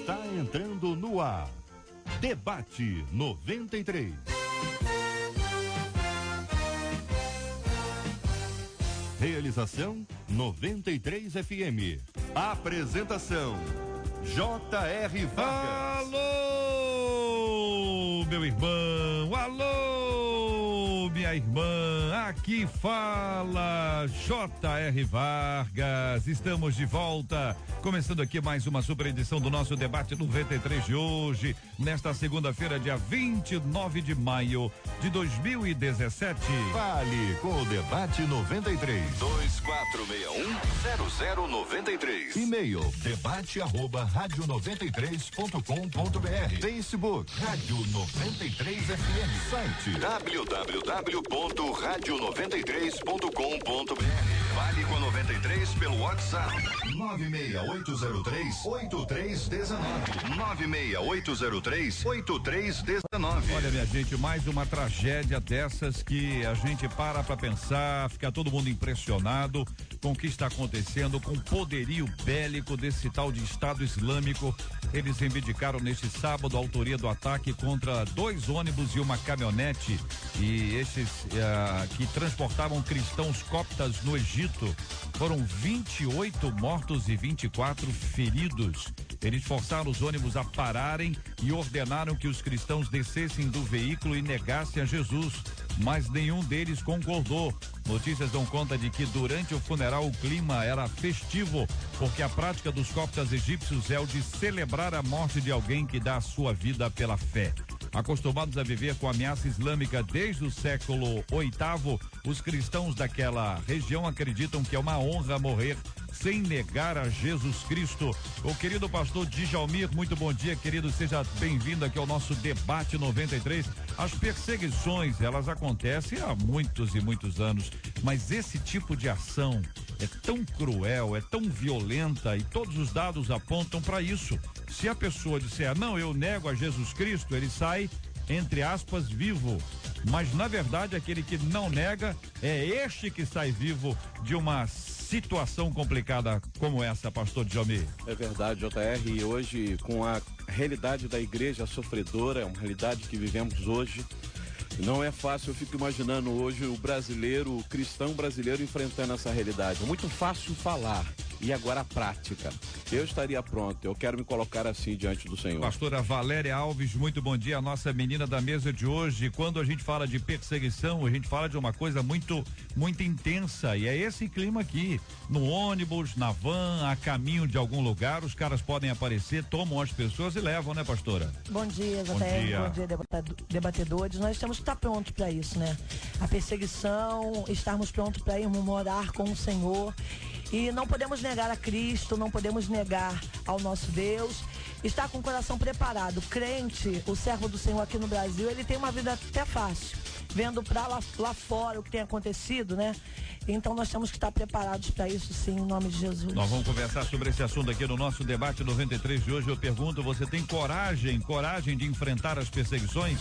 Está entrando no ar. Debate 93. Realização 93 FM. Apresentação J.R. Vargas. Alô, meu irmão, alô, minha irmã, aqui fala J.R. Vargas. Estamos de volta, começando aqui mais uma super edição do nosso Debate 93 de hoje, nesta segunda-feira, dia 29 de maio de 2017. Fale com o Debate 93. 2461-0093. E-mail debate@radio93.com.br. Facebook Rádio 93 FM. Site www.radio93.com.br. Fale com a 93 pelo WhatsApp 96803-8319. 96803-8319. Olha, minha gente, mais uma tragédia dessas que a gente para pra pensar, fica todo mundo impressionado com o que está acontecendo, com o poderio bélico desse tal de Estado Islâmico. Eles reivindicaram neste sábado a autoria do ataque contra 2 ônibus e uma caminhonete, e esses que transportavam cristãos coptas no Egito. Foram 28 mortos e 24 feridos. Eles forçaram os ônibus a pararem e ordenaram que os cristãos descessem do veículo e negassem a Jesus, mas nenhum deles concordou. Notícias dão conta de que durante o funeral o clima era festivo, porque a prática dos coptas egípcios é o de celebrar a morte de alguém que dá a sua vida pela fé. Acostumados a viver com a ameaça islâmica desde o século VIII, os cristãos daquela região acreditam que é uma honra morrer sem negar a Jesus Cristo. O querido pastor Djalmir, muito bom dia, querido, seja bem-vindo aqui ao nosso Debate 93. As perseguições, elas acontecem há muitos e muitos anos, mas esse tipo de ação é tão cruel, é tão violenta, e todos os dados apontam para isso. Se a pessoa disser, não, eu nego a Jesus Cristo, ele sai, entre aspas, vivo. Mas, na verdade, aquele que não nega é este que sai vivo de uma situação complicada como essa, pastor Djalmir. É verdade, JR, e hoje, com a realidade da igreja sofredora, é uma realidade que vivemos hoje, não é fácil. Eu fico imaginando hoje o brasileiro, o cristão brasileiro enfrentando essa realidade. É muito fácil falar, e agora a prática. Eu estaria pronto, eu quero me colocar assim diante do Senhor. Pastora Valéria Alves, muito bom dia, a nossa menina da mesa de hoje. Quando a gente fala de perseguição, a gente fala de uma coisa muito intensa, e é esse clima aqui, no ônibus, na van, a caminho de algum lugar, os caras podem aparecer, tomam as pessoas e levam, né, pastora? Bom dia, JR, bom dia, debatedores. Nós temos que estar prontos para isso, né? A perseguição, estarmos prontos para irmos morar com o Senhor. E não podemos negar a Cristo, não podemos negar ao nosso Deus. Estar com o coração preparado. Crente, o servo do Senhor aqui no Brasil, ele tem uma vida até fácil, vendo para lá fora o que tem acontecido, né? Então nós temos que estar preparados para isso, sim, em nome de Jesus. Nós vamos conversar sobre esse assunto aqui no nosso Debate 93 de hoje. Eu pergunto, você tem coragem de enfrentar as perseguições?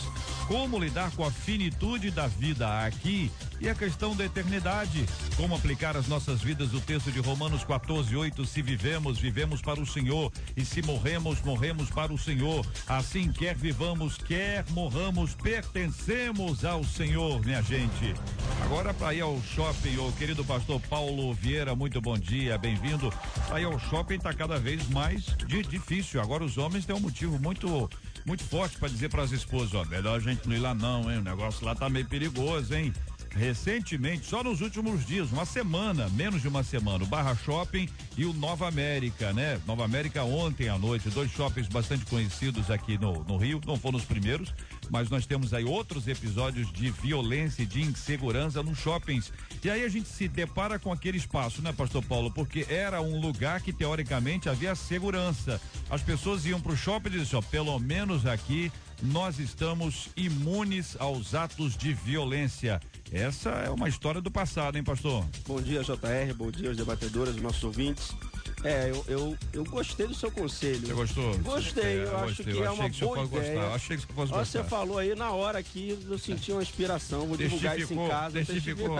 Como lidar com a finitude da vida aqui e a questão da eternidade? Como aplicar às nossas vidas o texto de Romanos 14:8? Se vivemos, vivemos para o Senhor, e se morremos, morremos para o Senhor. Assim, quer vivamos, quer morramos, pertencemos ao Senhor, minha gente. Agora, para ir ao shopping, o querido pastor Paulo Vieira, muito bom dia, bem-vindo. Aí ao shopping tá cada vez mais difícil. Agora os homens têm um motivo muito forte para dizer para as esposas, ó, melhor a gente não ir lá não, hein? O negócio lá tá meio perigoso, hein? Recentemente, só nos últimos dias, uma semana, menos de uma semana, o Barra Shopping e o Nova América, né? Nova América ontem à noite, 2 shoppings bastante conhecidos aqui no Rio, não foram os primeiros, mas nós temos aí outros episódios de violência e de insegurança nos shoppings. E aí a gente se depara com aquele espaço, né, pastor Paulo? Porque era um lugar que teoricamente havia segurança. As pessoas iam pro shopping e diziam, ó, pelo menos aqui nós estamos imunes aos atos de violência. Essa é uma história do passado, hein, pastor? Bom dia, JR, bom dia aos debatedores, aos nossos ouvintes. Eu gostei do seu conselho. Você gostou? Gostei, eu acho que é uma boa ideia. Achei que você fosse gostar. Você falou aí na hora aqui, eu senti uma inspiração, vou divulgar isso em casa. Testificou.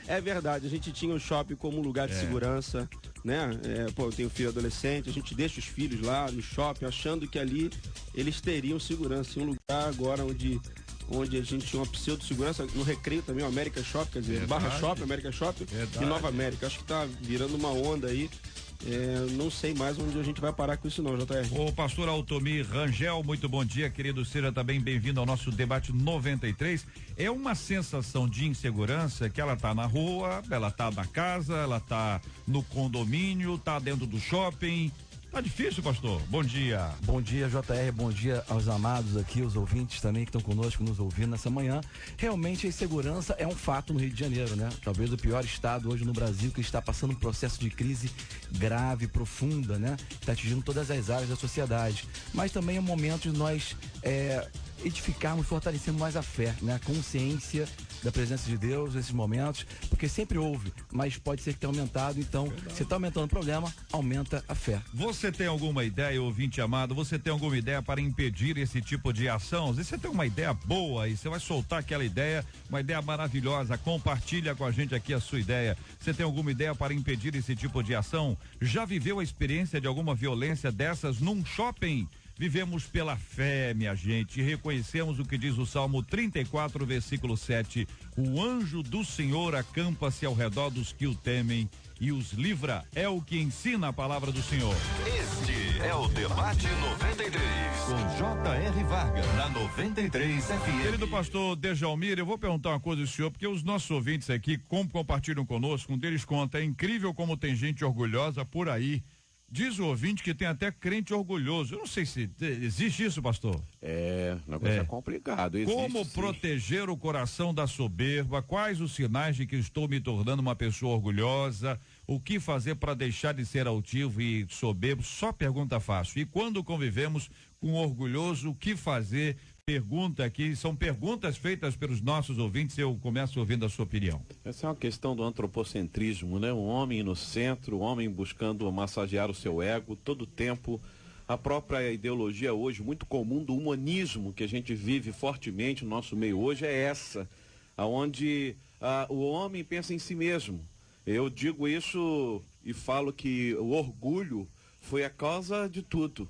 É verdade, a gente tinha o shopping como lugar de segurança, né? Eu tenho filho adolescente, a gente deixa os filhos lá no shopping, achando que ali eles teriam segurança. Em um lugar agora onde a gente tinha uma pseudo-segurança, no Recreio também, o América Shopping, quer dizer, Barra Shopping, América Shopping e Nova América. Acho que tá virando uma onda aí. Não sei mais onde a gente vai parar com isso não, JR. O pastor Altomir Rangel, muito bom dia, querido. Seja também bem-vindo ao nosso debate 93. É uma sensação de insegurança que ela tá na rua, ela tá na casa, ela tá no condomínio, tá dentro do shopping. Tá difícil, pastor? Bom dia. Bom dia, JR, bom dia aos amados aqui, os ouvintes também que estão conosco, nos ouvindo nessa manhã. Realmente a insegurança é um fato no Rio de Janeiro, né? Talvez o pior estado hoje no Brasil, que está passando um processo de crise grave, profunda, né? Está atingindo todas as áreas da sociedade. Mas também é um momento de nós edificarmos, fortalecendo mais a fé, né? A consciência da presença de Deus nesses momentos, porque sempre houve, mas pode ser que tenha aumentado, então, se está aumentando o problema, aumenta a fé. Você tem alguma ideia, ouvinte amado, você tem alguma ideia para impedir esse tipo de ação? Às vezes você tem uma ideia boa e você vai soltar aquela ideia, uma ideia maravilhosa, compartilha com a gente aqui a sua ideia. Você tem alguma ideia para impedir esse tipo de ação? Já viveu a experiência de alguma violência dessas num shopping? Vivemos pela fé, minha gente, e reconhecemos o que diz o Salmo 34, versículo 7. O anjo do Senhor acampa-se ao redor dos que o temem e os livra. É o que ensina a palavra do Senhor. Este é o Debate 93, com J.R. Vargas, na 93 FM. Querido pastor Dejalmir, eu vou perguntar uma coisa ao senhor, porque os nossos ouvintes aqui compartilham conosco, um deles conta, é incrível como tem gente orgulhosa por aí. Diz o ouvinte que tem até crente orgulhoso. Eu não sei se existe isso, pastor. O negócio é complicado. Existe, como proteger o coração da soberba? Quais os sinais de que estou me tornando uma pessoa orgulhosa? O que fazer para deixar de ser altivo e soberbo? Só pergunta fácil. E quando convivemos com orgulhoso, o que fazer? Pergunta aqui, são perguntas feitas pelos nossos ouvintes, eu começo ouvindo a sua opinião. Essa é uma questão do antropocentrismo, né? Um homem no centro, um homem buscando massagear o seu ego todo tempo. A própria ideologia hoje, muito comum do humanismo que a gente vive fortemente no nosso meio hoje, é essa, onde o homem pensa em si mesmo. Eu digo isso e falo que o orgulho foi a causa de tudo.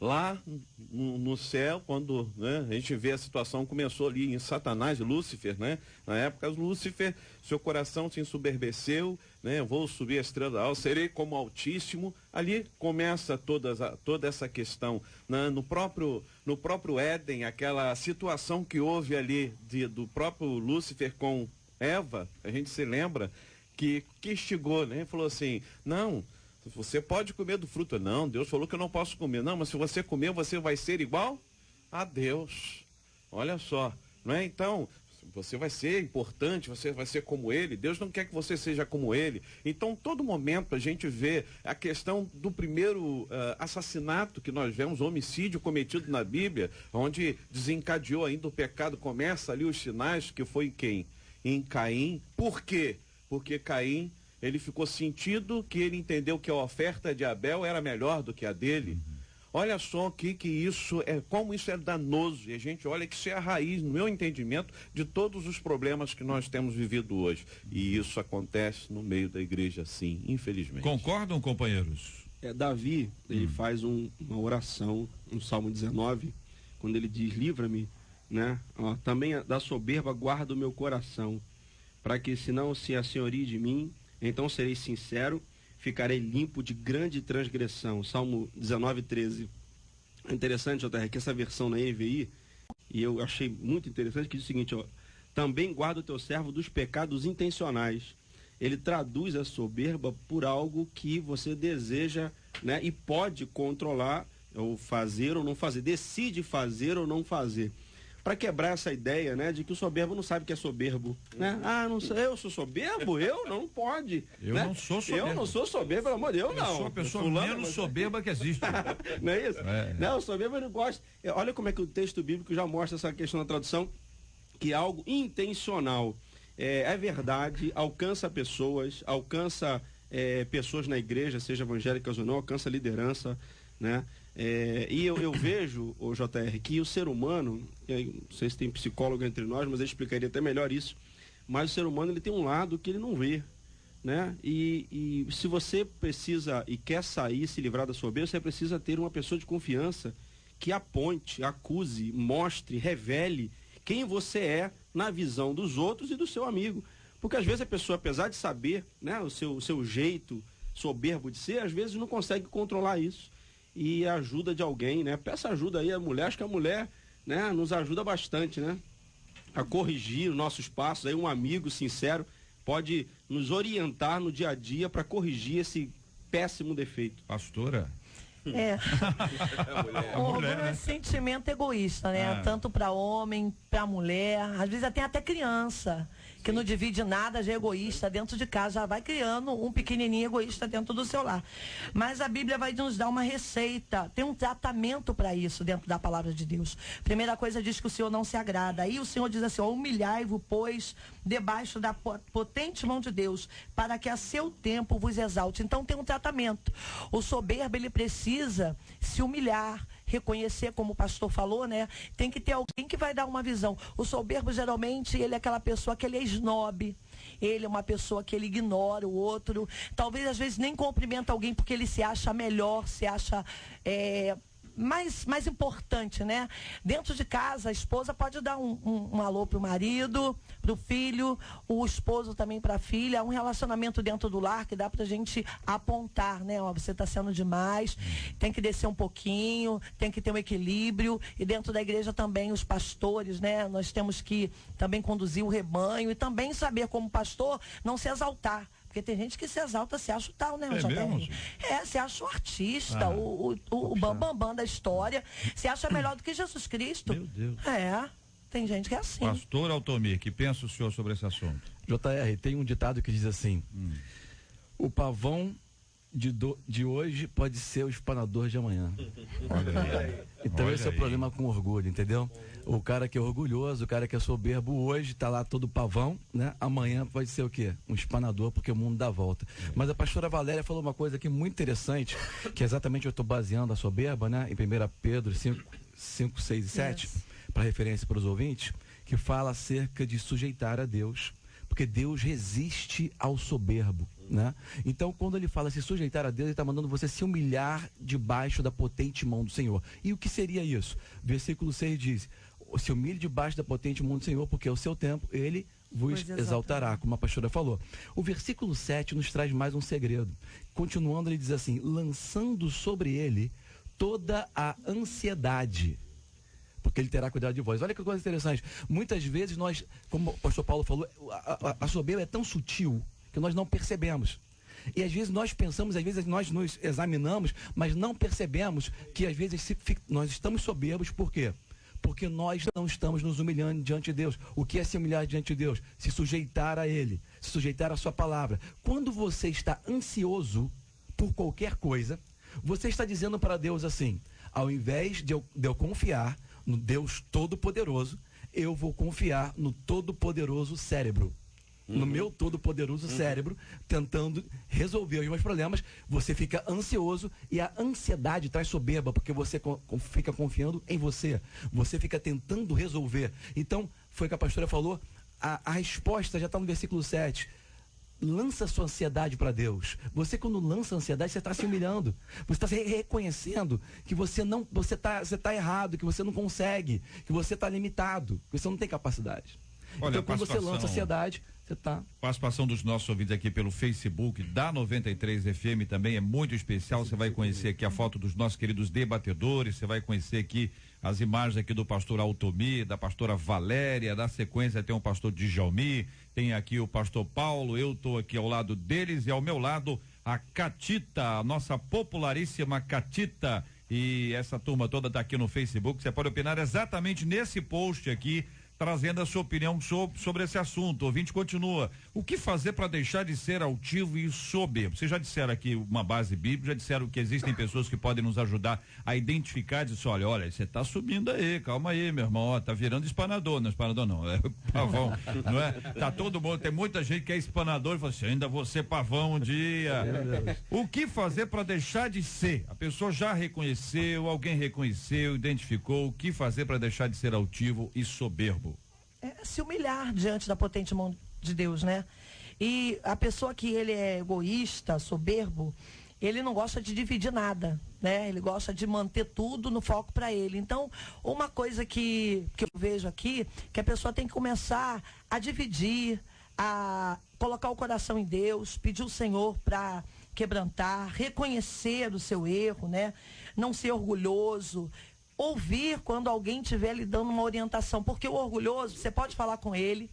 Lá no céu, quando a gente vê a situação, começou ali em Satanás, Lúcifer, né? Na época, Lúcifer, seu coração se ensoberbeceu, né? Vou subir a estrela da alta, serei como Altíssimo. Ali começa toda essa questão. Né? No próprio Éden, aquela situação que houve ali do próprio Lúcifer com Eva, a gente se lembra que instigou, né? Falou assim, não... Você pode comer do fruto. Não, Deus falou que eu não posso comer. Não, mas se você comer, você vai ser igual a Deus. Olha só, não é? Então, você vai ser importante, você vai ser como Ele. Deus não quer que você seja como Ele. Então, todo momento a gente vê a questão do primeiro assassinato que nós vemos, homicídio cometido na Bíblia, onde desencadeou ainda o pecado. Começa ali os sinais, que foi em quem? Em Caim. Por quê? Porque Caim... ele ficou sentido que ele entendeu que a oferta de Abel era melhor do que a dele. Olha só que isso é, como isso é danoso. E a gente olha que isso é a raiz, no meu entendimento, de todos os problemas que nós temos vivido hoje. E isso acontece no meio da igreja, sim, infelizmente. Concordam, companheiros? Davi, ele faz uma oração no Salmo 19, quando ele diz, livra-me, né? Também da soberba guarda o meu coração, para que se não se assenhorie de mim, então serei sincero, ficarei limpo de grande transgressão. Salmo 19, 13. É interessante, JR, que essa versão na NVI, e eu achei muito interessante, que diz o seguinte, também guarda o teu servo dos pecados intencionais. Ele traduz a soberba por algo que você deseja, né, e pode controlar, ou fazer ou não fazer, decide fazer ou não fazer. Para quebrar essa ideia, né, de que o soberbo não sabe que é soberbo, né? Não sei, eu sou soberbo? Eu não pode. Eu né? não sou soberbo. Eu não sou soberbo, pelo amor de Deus, não. Eu sou a pessoa menos soberba que existe. Não é isso? Não, o soberbo não gosta. Olha como é que o texto bíblico já mostra essa questão da tradução, que é algo intencional. É verdade, alcança pessoas, alcança pessoas na igreja, seja evangélicas ou não, alcança liderança, né? E eu vejo, o JR, que o ser humano, não sei se tem psicólogo entre nós, mas ele explicaria até melhor isso, mas o ser humano ele tem um lado que ele não vê, né? E se você precisa e quer sair, se livrar da soberba, você precisa ter uma pessoa de confiança que aponte, acuse, mostre, revele quem você é na visão dos outros e do seu amigo. Porque às vezes a pessoa, apesar de saber, né, o seu jeito soberbo de ser, às vezes não consegue controlar isso. E a ajuda de alguém, né? Peça ajuda aí à mulher, acho que a mulher, né, nos ajuda bastante, né? A corrigir os nossos passos. Aí um amigo sincero pode nos orientar no dia a dia para corrigir esse péssimo defeito. Pastora? O orgulho é sentimento egoísta, né? Tanto para homem, para mulher, às vezes até criança, que não divide nada, já é egoísta dentro de casa, já vai criando um pequenininho egoísta dentro do seu lar. Mas a Bíblia vai nos dar uma receita, tem um tratamento para isso dentro da palavra de Deus. Primeira coisa diz que o Senhor não se agrada. Aí o Senhor diz assim: humilhai-vos, pois, debaixo da potente mão de Deus, para que a seu tempo vos exalte. Então tem um tratamento. O soberbo, ele precisa se humilhar, reconhecer, como o pastor falou, né? Tem que ter alguém que vai dar uma visão. O soberbo, geralmente, ele é aquela pessoa que ele é snob. Ele é uma pessoa que ele ignora o outro. Talvez, às vezes, nem cumprimenta alguém porque ele se acha melhor, se acha mais importante, né? Dentro de casa, a esposa pode dar um alô pro marido, pro filho, o esposo também pra filha, um relacionamento dentro do lar que dá pra gente apontar, né? Ó, você tá sendo demais, tem que descer um pouquinho, tem que ter um equilíbrio. E dentro da igreja também os pastores, né? Nós temos que também conduzir o rebanho e também saber, como pastor, não se exaltar. Porque tem gente que se exalta, se acha o tal, né? Se acha o artista, o bambambam da história, se acha melhor do que Jesus Cristo. Meu Deus. Tem gente que é assim. Pastor Altomir, que pensa o senhor sobre esse assunto? JR, tem um ditado que diz assim: o pavão de hoje pode ser o espanador de amanhã. Olha aí. Então Olha esse é o problema com orgulho, entendeu? O cara que é orgulhoso, o cara que é soberbo hoje tá lá todo pavão, né? Amanhã pode ser o quê? Um espanador, porque o mundo dá volta. Mas a pastora Valéria falou uma coisa aqui muito interessante, que é exatamente eu estou baseando a soberba, né? Em 1 Pedro 5, 6 e 7, para referência para os ouvintes, que fala acerca de sujeitar a Deus, porque Deus resiste ao soberbo, né? Então, quando ele fala se sujeitar a Deus, ele está mandando você se humilhar debaixo da potente mão do Senhor. E o que seria isso? Versículo 6 diz: se humilhe debaixo da potente mão do Senhor, porque ao seu tempo ele vos exaltará, como a pastora falou. O versículo 7 nos traz mais um segredo. Continuando, ele diz assim: lançando sobre ele toda a ansiedade, porque ele terá cuidado de vós. Olha que coisa interessante. Muitas vezes nós, como o pastor Paulo falou, a soberba é tão sutil que nós não percebemos. E às vezes nós pensamos, às vezes nós nos examinamos, mas não percebemos que às vezes nós estamos soberbos. Por quê? Porque nós não estamos nos humilhando diante de Deus. O que é se humilhar diante de Deus? Se sujeitar a Ele, se sujeitar à sua palavra. Quando você está ansioso por qualquer coisa, você está dizendo para Deus assim: ao invés de eu confiar no Deus Todo-Poderoso, eu vou confiar no Todo-Poderoso cérebro. No meu todo-poderoso cérebro, tentando resolver os meus problemas. Você fica ansioso e a ansiedade traz soberba, porque você fica confiando em você. Você fica tentando resolver. Então, foi o que a pastora falou, a resposta já está no versículo 7. Lança sua ansiedade para Deus. Você, quando lança a ansiedade, você está se humilhando. Você está reconhecendo que você está errado, que você não consegue, que você está limitado, que você não tem capacidade. Olha, então, quando você lança a ansiedade, você está... Participação dos nossos ouvintes aqui pelo Facebook da 93 FM também é muito especial. Você vai conhecer aqui a foto dos nossos queridos debatedores, você vai conhecer aqui as imagens aqui do pastor Altomir, da pastora Valéria, na sequência tem o pastor Djalmi, tem aqui o pastor Paulo, eu estou aqui ao lado deles e ao meu lado a Catita, a nossa popularíssima Catita, e essa turma toda está aqui no Facebook. Você pode opinar exatamente nesse post aqui, trazendo a sua opinião sobre esse assunto. O ouvinte continua: O que fazer para deixar de ser altivo e soberbo? Vocês já disseram aqui uma base bíblica, já disseram que existem pessoas que podem nos ajudar a identificar, dizer, olha, você tá subindo aí, calma aí, meu irmão, ó, tá virando espanador, não é espanador não, é pavão, não é? Tá todo mundo, tem muita gente que é espanador e fala assim, ainda vou ser pavão um dia. O que fazer para deixar de ser? A pessoa já reconheceu, alguém reconheceu, identificou, o que fazer para deixar de ser altivo e soberbo? É se humilhar diante da potente mão de Deus, né? E a pessoa que ele é egoísta, soberbo, ele não gosta de dividir nada, né? Ele gosta de manter tudo no foco para ele. Então, uma coisa que eu vejo aqui, que a pessoa tem que começar a dividir, a colocar o coração em Deus, pedir o Senhor para quebrantar, reconhecer o seu erro, né? Não ser orgulhoso, ouvir quando alguém estiver lhe dando uma orientação, porque o orgulhoso, você pode falar com ele,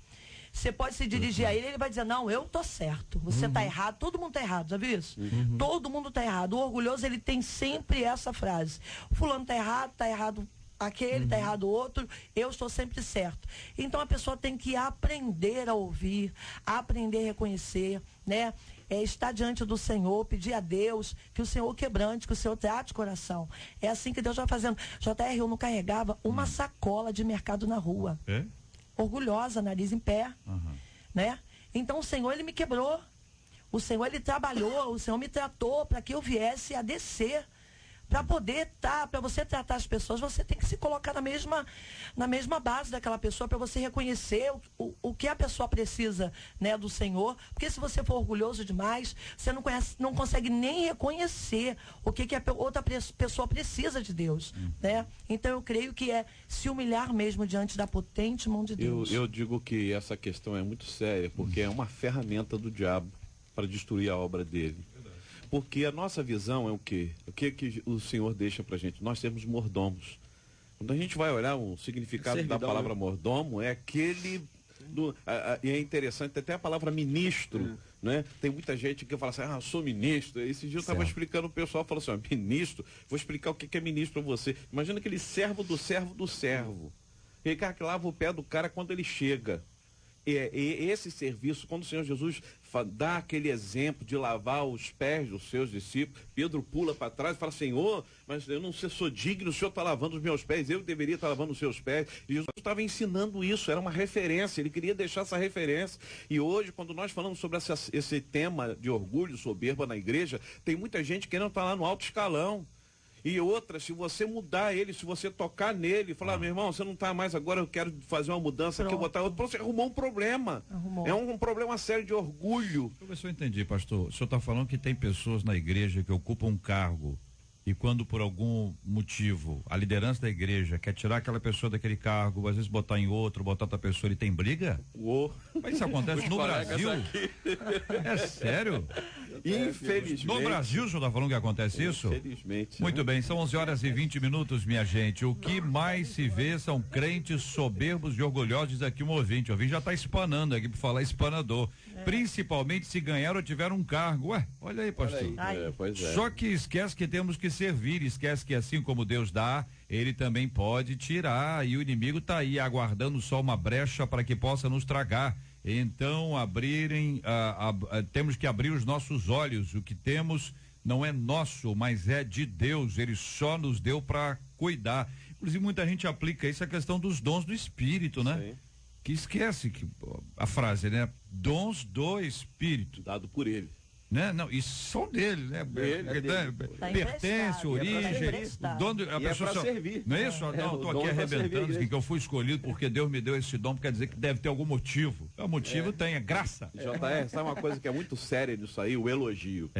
você pode se dirigir a ele vai dizer, não, eu tô certo, você tá errado, todo mundo tá errado, já viu isso? Todo mundo tá errado. O orgulhoso, ele tem sempre essa frase, o fulano tá errado aquele, tá errado o outro, eu estou sempre certo. Então a pessoa tem que aprender a ouvir, aprender a reconhecer, né? Estar diante do Senhor, pedir a Deus que o Senhor quebrante, que o Senhor trate o coração. É assim que Deus vai fazendo. JR, eu não carregava uma sacola de mercado na rua. Orgulhosa, nariz em pé, né? Então o Senhor, ele me quebrou. O Senhor, ele trabalhou, o Senhor me tratou para que eu viesse a descer. Para poder para você tratar as pessoas, você tem que se colocar na mesma base daquela pessoa, para você reconhecer o que a pessoa precisa, né, do Senhor. Porque se você for orgulhoso demais, você não consegue nem reconhecer o que a outra pessoa precisa de Deus, né? Então eu creio que é se humilhar mesmo diante da potente mão de Deus. Eu digo que essa questão é muito séria, porque é uma ferramenta do diabo para destruir a obra dele. Porque a nossa visão é o quê? O que o Senhor deixa pra gente? Nós temos mordomos. Quando a gente vai olhar o significado da palavra mordomo, é aquele... e é interessante, até a palavra ministro, né? Tem muita gente que fala assim, eu sou ministro. Esse dia eu estava explicando, o pessoal falou assim, ministro, vou explicar o que é ministro pra você. Imagina aquele servo do servo do servo. Ele que lava o pé do cara quando ele chega. E esse serviço, quando o Senhor Jesus dá aquele exemplo de lavar os pés dos seus discípulos, Pedro pula para trás e fala, Senhor, mas eu não sou digno, o Senhor está lavando os meus pés, eu deveria estar lavando os seus pés. E Jesus estava ensinando isso, era uma referência, ele queria deixar essa referência. E hoje, quando nós falamos sobre esse tema de orgulho, soberba na igreja, tem muita gente querendo estar lá no alto escalão. E outra, se você mudar ele, se você tocar nele, falar, meu irmão, você não está mais agora, eu quero fazer uma mudança aqui, eu vou estar outro. Você arrumou um problema. É um problema sério de orgulho. Deixa eu ver se eu entendi, pastor. O senhor está falando que tem pessoas na igreja que ocupam um cargo e quando por algum motivo a liderança da igreja quer tirar aquela pessoa daquele cargo, às vezes botar em outro, botar outra pessoa, ele tem briga? Mas isso acontece no Brasil? É sério? Infelizmente. No Brasil, o senhor está falando que acontece isso? Infelizmente. Muito bem, são 11h20, minha gente. O que mais se vê são crentes soberbos e orgulhosos aqui, um ouvinte. O ouvinte já está espanando aqui para falar espanador. Principalmente se ganharam ou tiveram um cargo. Ué, olha aí, pastor. Pois é. Só que esquece que temos que servir, esquece que assim como Deus dá, ele também pode tirar, e o inimigo está aí aguardando só uma brecha para que possa nos tragar. Então, temos que abrir os nossos olhos. O que temos não é nosso, mas é de Deus. Ele só nos deu para cuidar. Inclusive, muita gente aplica isso à questão dos dons do Espírito, né? Sim. Que esquece a frase, né? Dons do Espírito. Dado por ele. Né? Não, isso são dele, né? Pertence, origem, o dono, a pessoa para servir. Não é isso? Não, estou aqui arrebentando, que eu fui escolhido porque Deus me deu esse dom, quer dizer que deve ter algum motivo. O motivo tem, é graça. JR, sabe uma coisa que é muito séria nisso aí? O elogio.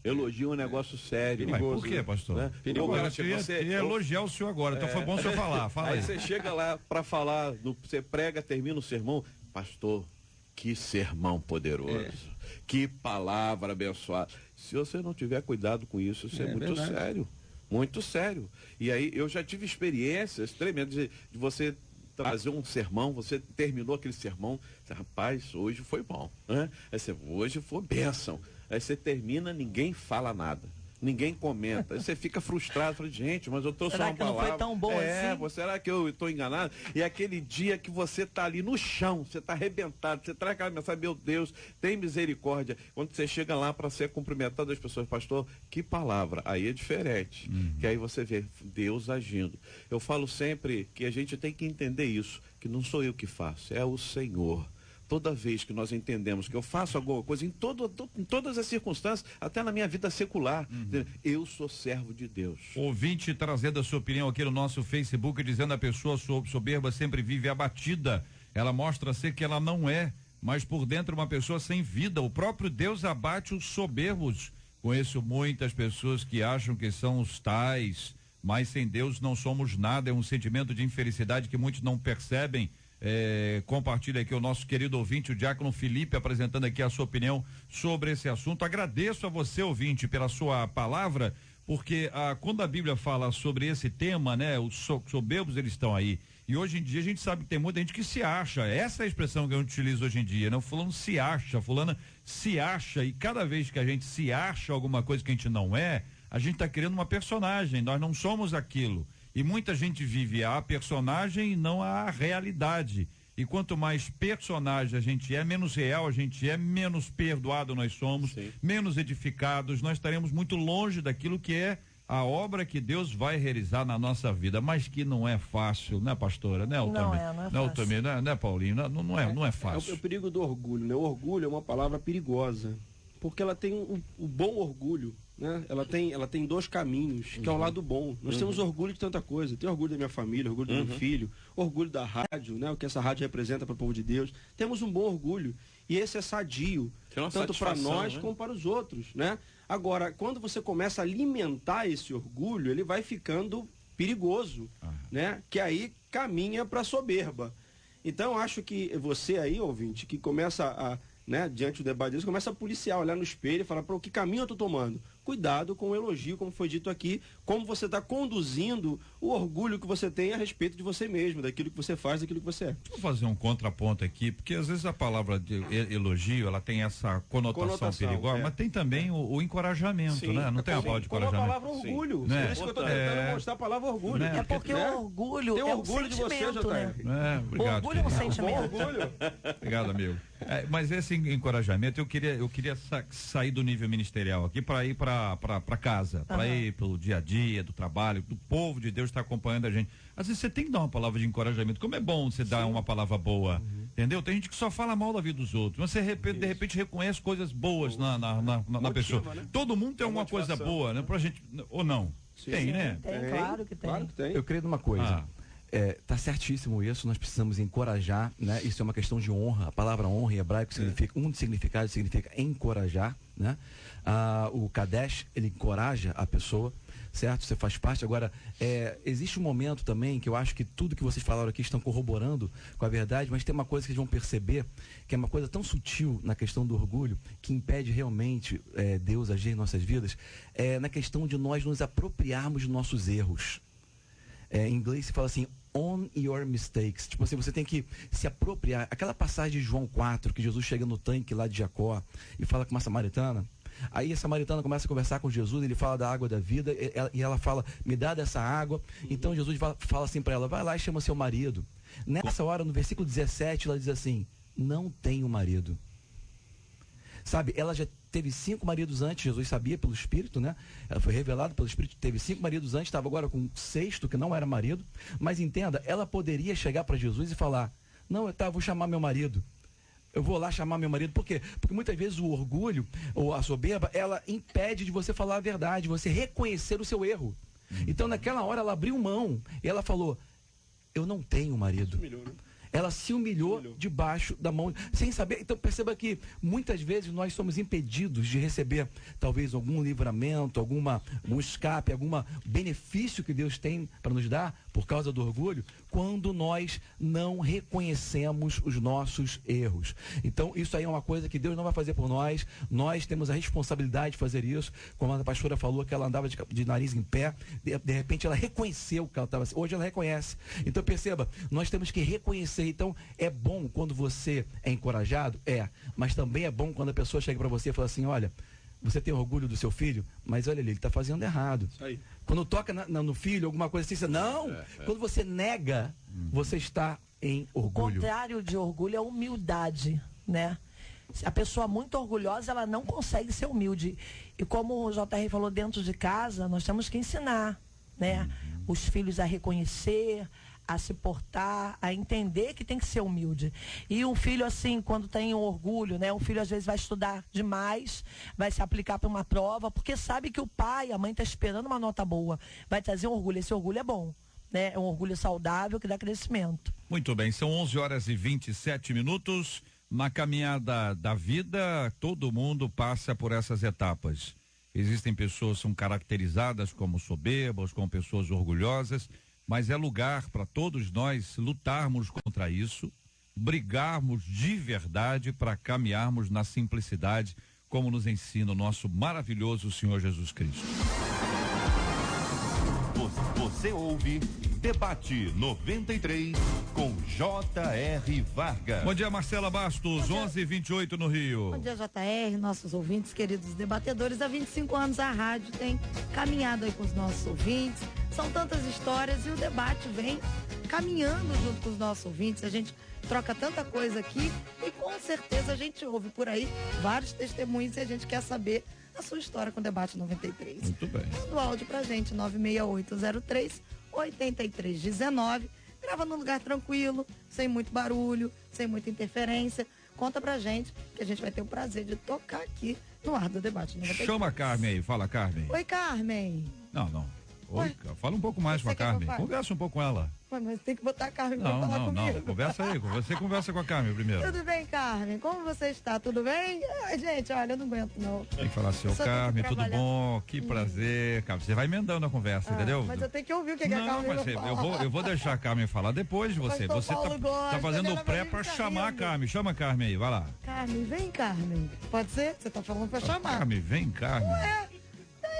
Elogio é um negócio sério. Mas por quê, pastor? Né? Eu ia elogiar o senhor agora, então foi bom o senhor falar. Fala aí. Aí você chega lá para falar, você prega, termina o sermão, pastor, que sermão poderoso. Que palavra abençoada. Se você não tiver cuidado com isso, isso é muito sério. Muito sério. E aí eu já tive experiências tremendas de você trazer um sermão, você terminou aquele sermão, você, rapaz, hoje foi bom. Né? Aí você, hoje foi bênção. Aí você termina, ninguém fala nada. ninguém comenta. Aí você fica frustrado, fala, gente, mas eu trouxe será uma que palavra. não foi tão bom assim? Será que eu estou enganado? E aquele dia que você está ali no chão, você está arrebentado, você traz aquela mensagem, meu Deus, tem misericórdia. Quando você chega lá para ser cumprimentado das pessoas, pastor, que palavra? Aí é diferente. Que aí você vê Deus agindo. Eu falo sempre que a gente tem que entender isso, que não sou eu que faço, é o Senhor. Toda vez que nós entendemos que eu faço alguma coisa, em todas as circunstâncias, até na minha vida secular, eu sou servo de Deus. Ouvinte trazendo a sua opinião aqui no nosso Facebook, dizendo a pessoa soberba sempre vive abatida. Ela mostra ser que ela não é, mas por dentro uma pessoa sem vida. O próprio Deus abate os soberbos. Conheço muitas pessoas que acham que são os tais, mas sem Deus não somos nada. É um sentimento de infelicidade que muitos não percebem. Compartilha aqui o nosso querido ouvinte, o Diácono Felipe, apresentando aqui a sua opinião sobre esse assunto. Agradeço a você, ouvinte, pela sua palavra, porque quando a Bíblia fala sobre esse tema, né, os soberbos, eles estão aí. E hoje em dia a gente sabe que tem muita gente que se acha. Essa é a expressão que a gente utiliza hoje em dia, né? O fulano se acha, fulana se acha, e cada vez que a gente se acha alguma coisa que a gente não é, a gente está criando uma personagem, nós não somos aquilo. E muita gente vive a personagem e não a realidade. E quanto mais personagem a gente é, menos real a gente é, menos perdoado nós somos, menos edificados, nós estaremos muito longe daquilo que é a obra que Deus vai realizar na nossa vida, mas que não é fácil, né, pastora? Né, não é fácil. Né, Paulinho? Não é fácil. É o perigo do orgulho, né? O orgulho é uma palavra perigosa, porque ela tem o bom orgulho, né? Ela tem dois caminhos, que é o lado bom. Nós temos orgulho de tanta coisa. Tem orgulho da minha família, orgulho do meu filho, orgulho da rádio, né? O que essa rádio representa para o povo de Deus. Temos um bom orgulho. E esse é sadio, tanto para nós, né, como para os outros, né? Agora, quando você começa a alimentar esse orgulho, ele vai ficando perigoso, né? Que aí caminha para a soberba. Então, acho que você aí, ouvinte, que começa diante do debate disso, começa a policiar, olhar no espelho e falar, para que caminho eu estou tomando? Cuidado com o elogio, como foi dito aqui, como você está conduzindo o orgulho que você tem a respeito de você mesmo, daquilo que você faz, daquilo que você é. Vou fazer um contraponto aqui, porque às vezes a palavra de elogio, ela tem essa conotação perigosa, mas tem também o encorajamento, né? Não tem a palavra de encorajamento. Como a palavra orgulho. Por isso que eu estou tentando mostrar a palavra orgulho. É porque o orgulho é um sentimento, né? Obrigado, orgulho é um sentimento. Obrigado, amigo. Mas esse encorajamento, eu queria sair do nível ministerial aqui para ir para casa, para ir pro dia a dia do trabalho, do povo de Deus está acompanhando a gente. Às vezes você tem que dar uma palavra de encorajamento. Como é bom você dar uma palavra boa, entendeu? Tem gente que só fala mal da vida dos outros, mas você de repente reconhece coisas boas na pessoa. Né? Todo mundo tem alguma coisa boa, né? Pra gente, ou não? Tem, né? Tem, claro que tem. Claro que tem. Eu creio numa coisa. Tá certíssimo isso, nós precisamos encorajar, né? Isso é uma questão de honra. A palavra honra em hebraico significa, um dos significados significa encorajar, né? O Kadesh, ele encoraja a pessoa, certo? Você faz parte. Agora, existe um momento também que eu acho que tudo que vocês falaram aqui estão corroborando com a verdade, mas tem uma coisa que vocês vão perceber, que é uma coisa tão sutil na questão do orgulho, que impede realmente Deus agir em nossas vidas, na questão de nós nos apropriarmos de nossos erros. Em inglês se fala assim, own your mistakes. Tipo assim, você tem que se apropriar. Aquela passagem de João 4, que Jesus chega no tanque lá de Jacó e fala com uma samaritana. Aí a samaritana começa a conversar com Jesus, ele fala da água da vida, e ela fala, me dá dessa água. Então Jesus fala assim para ela, vai lá e chama seu marido. Nessa hora, no versículo 17, ela diz assim, não tenho marido. Sabe, ela já teve 5 maridos antes, Jesus sabia pelo Espírito, né? Ela foi revelada pelo Espírito, teve 5 maridos antes, estava agora com um 6º que não era marido. Mas entenda, ela poderia chegar para Jesus e falar, não, vou chamar meu marido. Eu vou lá chamar meu marido. Por quê? Porque muitas vezes o orgulho, ou a soberba, ela impede de você falar a verdade, você reconhecer o seu erro. Então naquela hora ela abriu mão e ela falou, eu não tenho marido. Ela se humilhou debaixo da mão, sem saber. Então perceba que muitas vezes nós somos impedidos de receber talvez algum livramento, algum escape, algum benefício que Deus tem para nos dar por causa do orgulho, quando nós não reconhecemos os nossos erros. Então isso aí é uma coisa que Deus não vai fazer por nós. Nós temos a responsabilidade de fazer isso. Como a pastora falou que ela andava de nariz em pé, de repente ela reconheceu que ela estava assim. Hoje ela reconhece. Então perceba, nós temos que reconhecer. Então é bom quando você é encorajado, mas também é bom quando a pessoa chega para você e fala assim, olha, você tem orgulho do seu filho, mas olha ali, ele está fazendo errado. Isso aí. Quando toca no filho, alguma coisa assim, você não. Quando você nega, você está em orgulho. O contrário de orgulho é humildade, né? A pessoa muito orgulhosa, ela não consegue ser humilde. E como o JR falou, dentro de casa, nós temos que ensinar, né? Os filhos a reconhecer, a se portar, a entender que tem que ser humilde. E um filho, assim, quando tem orgulho, né? Um filho, às vezes, vai estudar demais, vai se aplicar para uma prova, porque sabe que o pai, a mãe está esperando uma nota boa. Vai trazer um orgulho. Esse orgulho é bom, né? É um orgulho saudável que dá crescimento. Muito bem, são 11h27. Na caminhada da vida, todo mundo passa por essas etapas. Existem pessoas que são caracterizadas como soberbas, como pessoas orgulhosas, mas é lugar para todos nós lutarmos contra isso, brigarmos de verdade para caminharmos na simplicidade, como nos ensina o nosso maravilhoso Senhor Jesus Cristo. Você ouve Debate 93 com J.R. Vargas. Bom dia, Marcela Bastos, 11h28 no Rio. Bom dia, JR, nossos ouvintes, queridos debatedores. Há 25 anos a rádio tem caminhado aí com os nossos ouvintes. São tantas histórias e o debate vem caminhando junto com os nossos ouvintes. A gente troca tanta coisa aqui e com certeza a gente ouve por aí vários testemunhos e a gente quer saber a sua história com o Debate 93. Muito bem. Manda o áudio pra gente, 96803-8319. Grava num lugar tranquilo, sem muito barulho, sem muita interferência. Conta pra gente, que a gente vai ter o prazer de tocar aqui no ar do Debate 93. Chama a Carmen aí, fala, Carmen. Oi, Carmen. Não. Oi, fala um pouco mais com a Carmen. Conversa um pouco com ela. Ué, mas tem que botar a Carmen pra falar comigo. Não, conversa aí. Você conversa com a Carmen primeiro. Tudo bem, Carmen? Como você está? Tudo bem? Ai, gente, olha, eu não aguento, não. Tem que falar assim, ô Carmen, tudo bom? Que prazer. Carmen, você vai emendando a conversa, entendeu? Mas eu tenho que ouvir o que a Carmen vai falar. Eu vou deixar a Carmen falar depois de você. Mas Você tá fazendo o pré pra chamar a Carmen. Chama a Carmen aí, vai lá. Carmen, vem, Carmen. Pode ser? Você tá falando pra chamar. Carmen, vem, Carmen. Ué,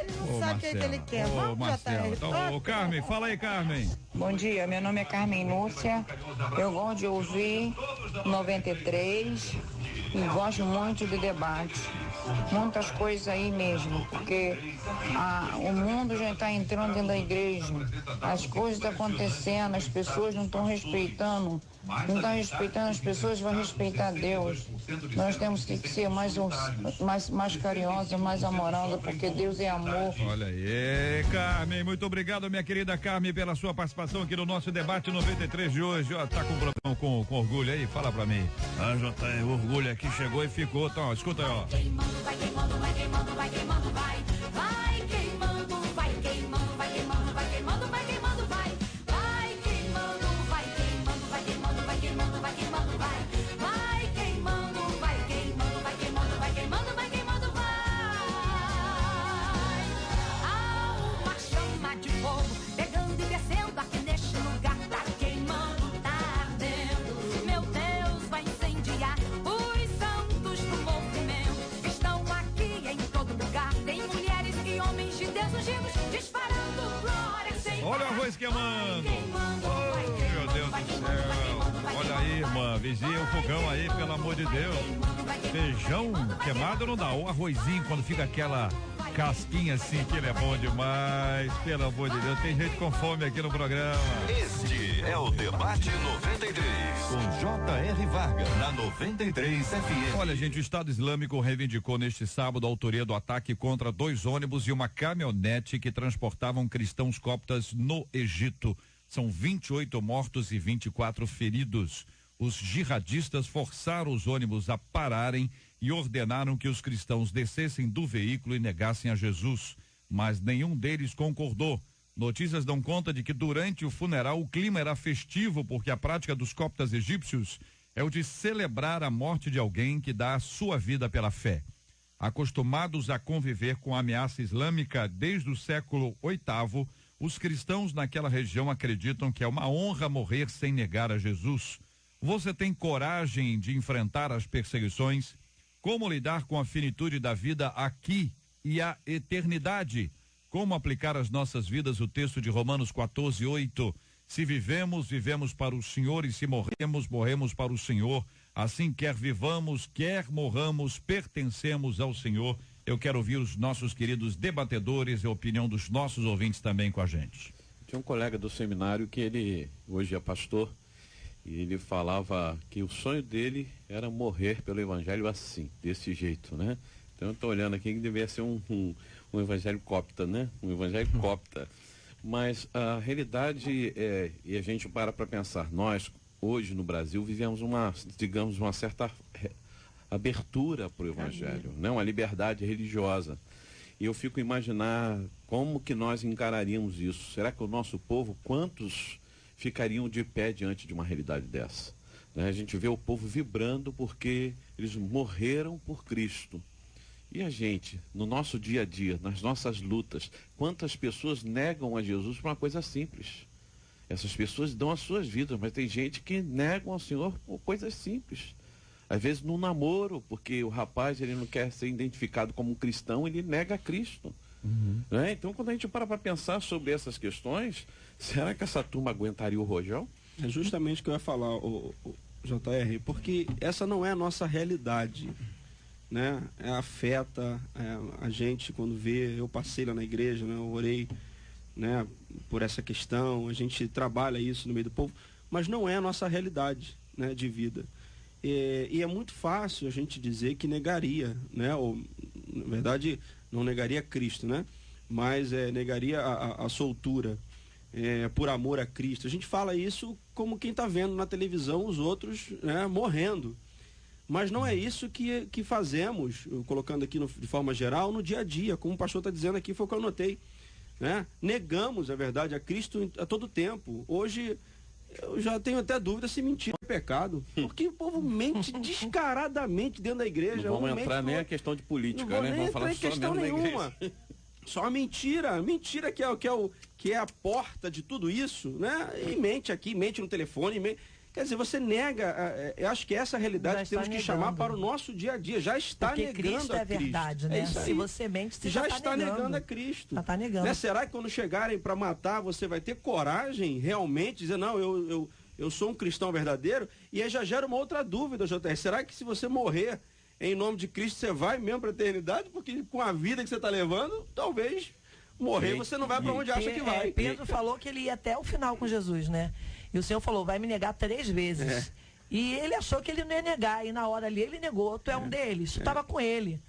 ele não sabe o que ele quer. Vamos, Marcelo. JR. Então, ô, Carmen, fala aí, Carmen. Bom dia, meu nome é Carmen Núcia. Eu gosto de ouvir 93 e gosto muito de debate. Muitas coisas aí mesmo, porque o mundo já está entrando dentro da igreja. As coisas estão acontecendo, as pessoas não estão respeitando. Não está respeitando as pessoas, vai respeitar Deus. Nós temos que ser mais carinhosos, mais amorosos, porque Deus é amor. Olha aí, Carmen, muito obrigado, minha querida Carmen, pela sua participação aqui no nosso debate 93 de hoje. Ó, tá com problema com orgulho aí? Fala pra mim. O orgulho aqui chegou e ficou. Então, escuta aí, ó. Vai queimando, vai queimando, vai queimando, vai queimando, vai. Vai queimando, vai queimando, vai queimando, vai queimando, vai queimando, vai. Vai queimando, vai queimando, vai queimando, vai queimando, vai queimando, vai. Vai queimando, vai queimando, vai queimando, vai queimando, vai queimando, vai. Há uma chama de fogo pegando e descendo aqui neste lugar. Tá queimando, tá ardendo. Meu Deus, vai incendiar. Os santos do movimento estão aqui em todo lugar. Tem mulheres e homens de Deus ungidos disparando glória sem parar. Olha o arroz queimando. Queimando, vai Meu queimando, Deus vai do queimando, vai queimando, céu. vai Olha aí, irmã, vigia o fogão aí, pelo amor de Deus. Feijão queimado não dá. O arrozinho, quando fica aquela casquinha assim, que ele é bom demais. Pelo amor de Deus, tem gente com fome aqui no programa. Este é o Debate 93 com J.R. Vargas na 93 FM. Olha, gente, o Estado Islâmico reivindicou neste sábado a autoria do ataque contra 2 ônibus e uma caminhonete que transportavam cristãos coptas no Egito. São 28 mortos e 24 feridos. Os jihadistas forçaram os ônibus a pararem e ordenaram que os cristãos descessem do veículo e negassem a Jesus, mas nenhum deles concordou. Notícias dão conta de que durante o funeral o clima era festivo, porque a prática dos coptas egípcios é o de celebrar a morte de alguém que dá a sua vida pela fé. Acostumados a conviver com a ameaça islâmica desde o século VIII, os cristãos naquela região acreditam que é uma honra morrer sem negar a Jesus. Você tem coragem de enfrentar as perseguições? Como lidar com a finitude da vida aqui e a eternidade? Como aplicar às nossas vidas o texto de Romanos 14:8? Se vivemos, vivemos para o Senhor, e se morremos, morremos para o Senhor. Assim, quer vivamos, quer morramos, pertencemos ao Senhor. Eu quero ouvir os nossos queridos debatedores e a opinião dos nossos ouvintes também com a gente. Tinha um colega do seminário que ele hoje é pastor e ele falava que o sonho dele era morrer pelo evangelho assim, desse jeito, né? Então eu estou olhando aqui que deveria ser um evangelho copta, né? Um evangelho copta. Mas a realidade é, e a gente para pensar, nós hoje no Brasil vivemos uma certa abertura para o evangelho, né? Uma liberdade religiosa. E eu fico imaginar como que nós encararíamos isso. Será que o nosso povo, quantos ficariam de pé diante de uma realidade dessa? Né? A gente vê o povo vibrando porque eles morreram por Cristo. E a gente, no nosso dia a dia, nas nossas lutas, quantas pessoas negam a Jesus por uma coisa simples? Essas pessoas dão as suas vidas, mas tem gente que negam ao Senhor por coisas simples. Às vezes no namoro, porque o rapaz ele não quer ser identificado como um cristão, ele nega a Cristo. Né? Então, quando a gente para pensar sobre essas questões, será que essa turma aguentaria o rojão? É justamente o que eu ia falar, o JR, porque essa não é a nossa realidade, né? Afeta a gente quando vê. Eu passei lá na igreja, né? Eu orei, né, por essa questão, a gente trabalha isso no meio do povo, mas não é a nossa realidade, né, de vida. E é muito fácil a gente dizer que negaria, né? Ou, na verdade, não negaria Cristo, né? Mas negaria a soltura por amor a Cristo. A gente fala isso como quem está vendo na televisão os outros, né, morrendo. Mas não é isso que fazemos, colocando aqui de forma geral, no dia a dia. Como o pastor está dizendo aqui, foi o que eu notei. Né? Negamos, na verdade, a Cristo a todo tempo. Hoje, eu já tenho até dúvida se mentir é pecado. Porque o povo mente descaradamente dentro da igreja. Não vamos entrar nem a questão de política, né? Vamos falar só mesmo da igreja. Só mentira que é a porta de tudo isso, né? E mente aqui, mente no telefone, quer dizer, você nega, eu acho que essa realidade que temos que chamar para o nosso dia a dia. Já está porque negando Cristo a é Cristo. verdade, né? Se você mente, você já está negando a Cristo. Já está negando. Né? Será que quando chegarem para matar, você vai ter coragem realmente de dizer, não, eu sou um cristão verdadeiro? E aí já gera uma outra dúvida, JR. Será que se você morrer em nome de Cristo, você vai mesmo para a eternidade? Porque com a vida que você está levando, talvez morrer você não vai para onde acha que vai. Pedro falou que ele ia até o final com Jesus, né? E o Senhor falou, vai me negar 3 vezes. E ele achou que ele não ia negar. E na hora ali ele negou. Tu é um deles. Tu estava com ele.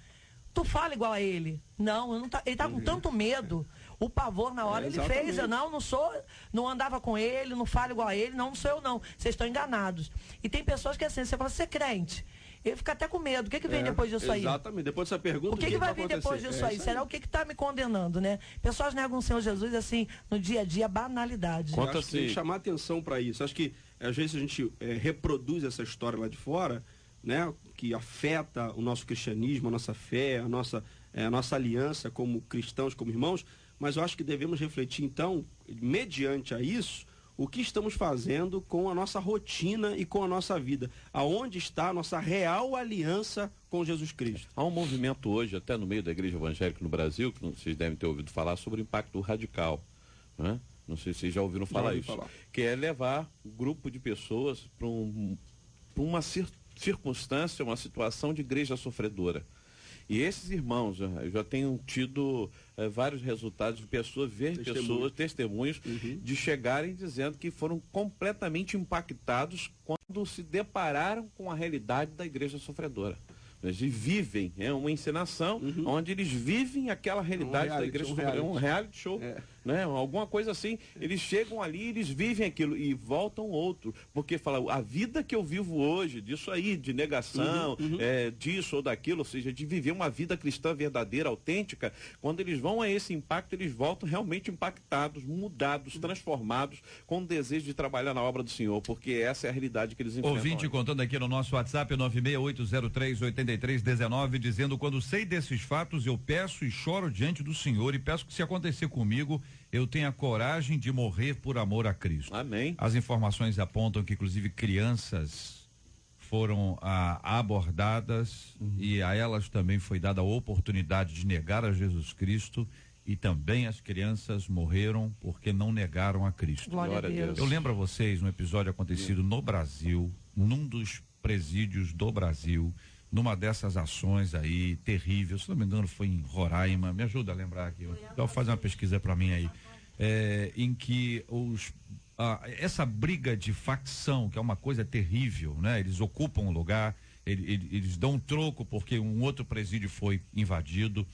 Tu fala igual a ele. Não, eu não tá, ele tá com tanto medo. O pavor na hora ele fez. Eu não sou, não andava com ele, não falo igual a ele. Não sou eu não. Vocês estão enganados. E tem pessoas que assim, você fala, você é crente. Ele fica até com medo. O que vem depois disso aí? Exatamente. Depois dessa pergunta, o que vai vir depois disso aí? Será o que está me condenando, né? Pessoas negam o Senhor Jesus, assim, no dia a dia, banalidade. Acho que tem que chamar atenção para isso. Acho que, às vezes, a gente reproduz essa história lá de fora, né? Que afeta o nosso cristianismo, a nossa fé, a nossa aliança como cristãos, como irmãos. Mas eu acho que devemos refletir, então, mediante a isso, o que estamos fazendo com a nossa rotina e com a nossa vida. Aonde está a nossa real aliança com Jesus Cristo? Há um movimento hoje, até no meio da igreja evangélica no Brasil, que vocês devem ter ouvido falar, sobre o impacto radical. Né? Não sei se vocês já ouviram falar isso. Que é levar um grupo de pessoas para uma circunstância, uma situação de igreja sofredora. E esses irmãos, eu já tenho tido vários resultados de pessoas, testemunhos, de chegarem dizendo que foram completamente impactados quando se depararam com a realidade da igreja sofredora. Eles vivem, é uma encenação onde eles vivem aquela realidade da igreja sofredora, um reality show, né? Alguma coisa assim. Eles chegam ali, eles vivem aquilo e voltam outro, porque fala, a vida que eu vivo hoje, disso aí, de negação, disso ou daquilo, ou seja, de viver uma vida cristã verdadeira, autêntica, quando eles vão a esse impacto, eles voltam realmente impactados, mudados, transformados, com o desejo de trabalhar na obra do Senhor, porque essa é a realidade que eles enfrentam. Ouvinte contando aqui no nosso WhatsApp, 968038319, dizendo, quando sei desses fatos, eu peço e choro diante do Senhor e peço que, se acontecer comigo, eu tenho a coragem de morrer por amor a Cristo. Amém. As informações apontam que, inclusive, crianças foram abordadas e a elas também foi dada a oportunidade de negar a Jesus Cristo, e também as crianças morreram porque não negaram a Cristo. Glória a Deus. Eu lembro a vocês, um episódio acontecido no Brasil, num dos presídios do Brasil, numa dessas ações aí terríveis, se não me engano foi em Roraima, me ajuda a lembrar aqui, então faz uma pesquisa para mim aí, em que essa briga de facção, que é uma coisa terrível, né? Eles ocupam um lugar, eles dão um troco porque um outro presídio foi invadido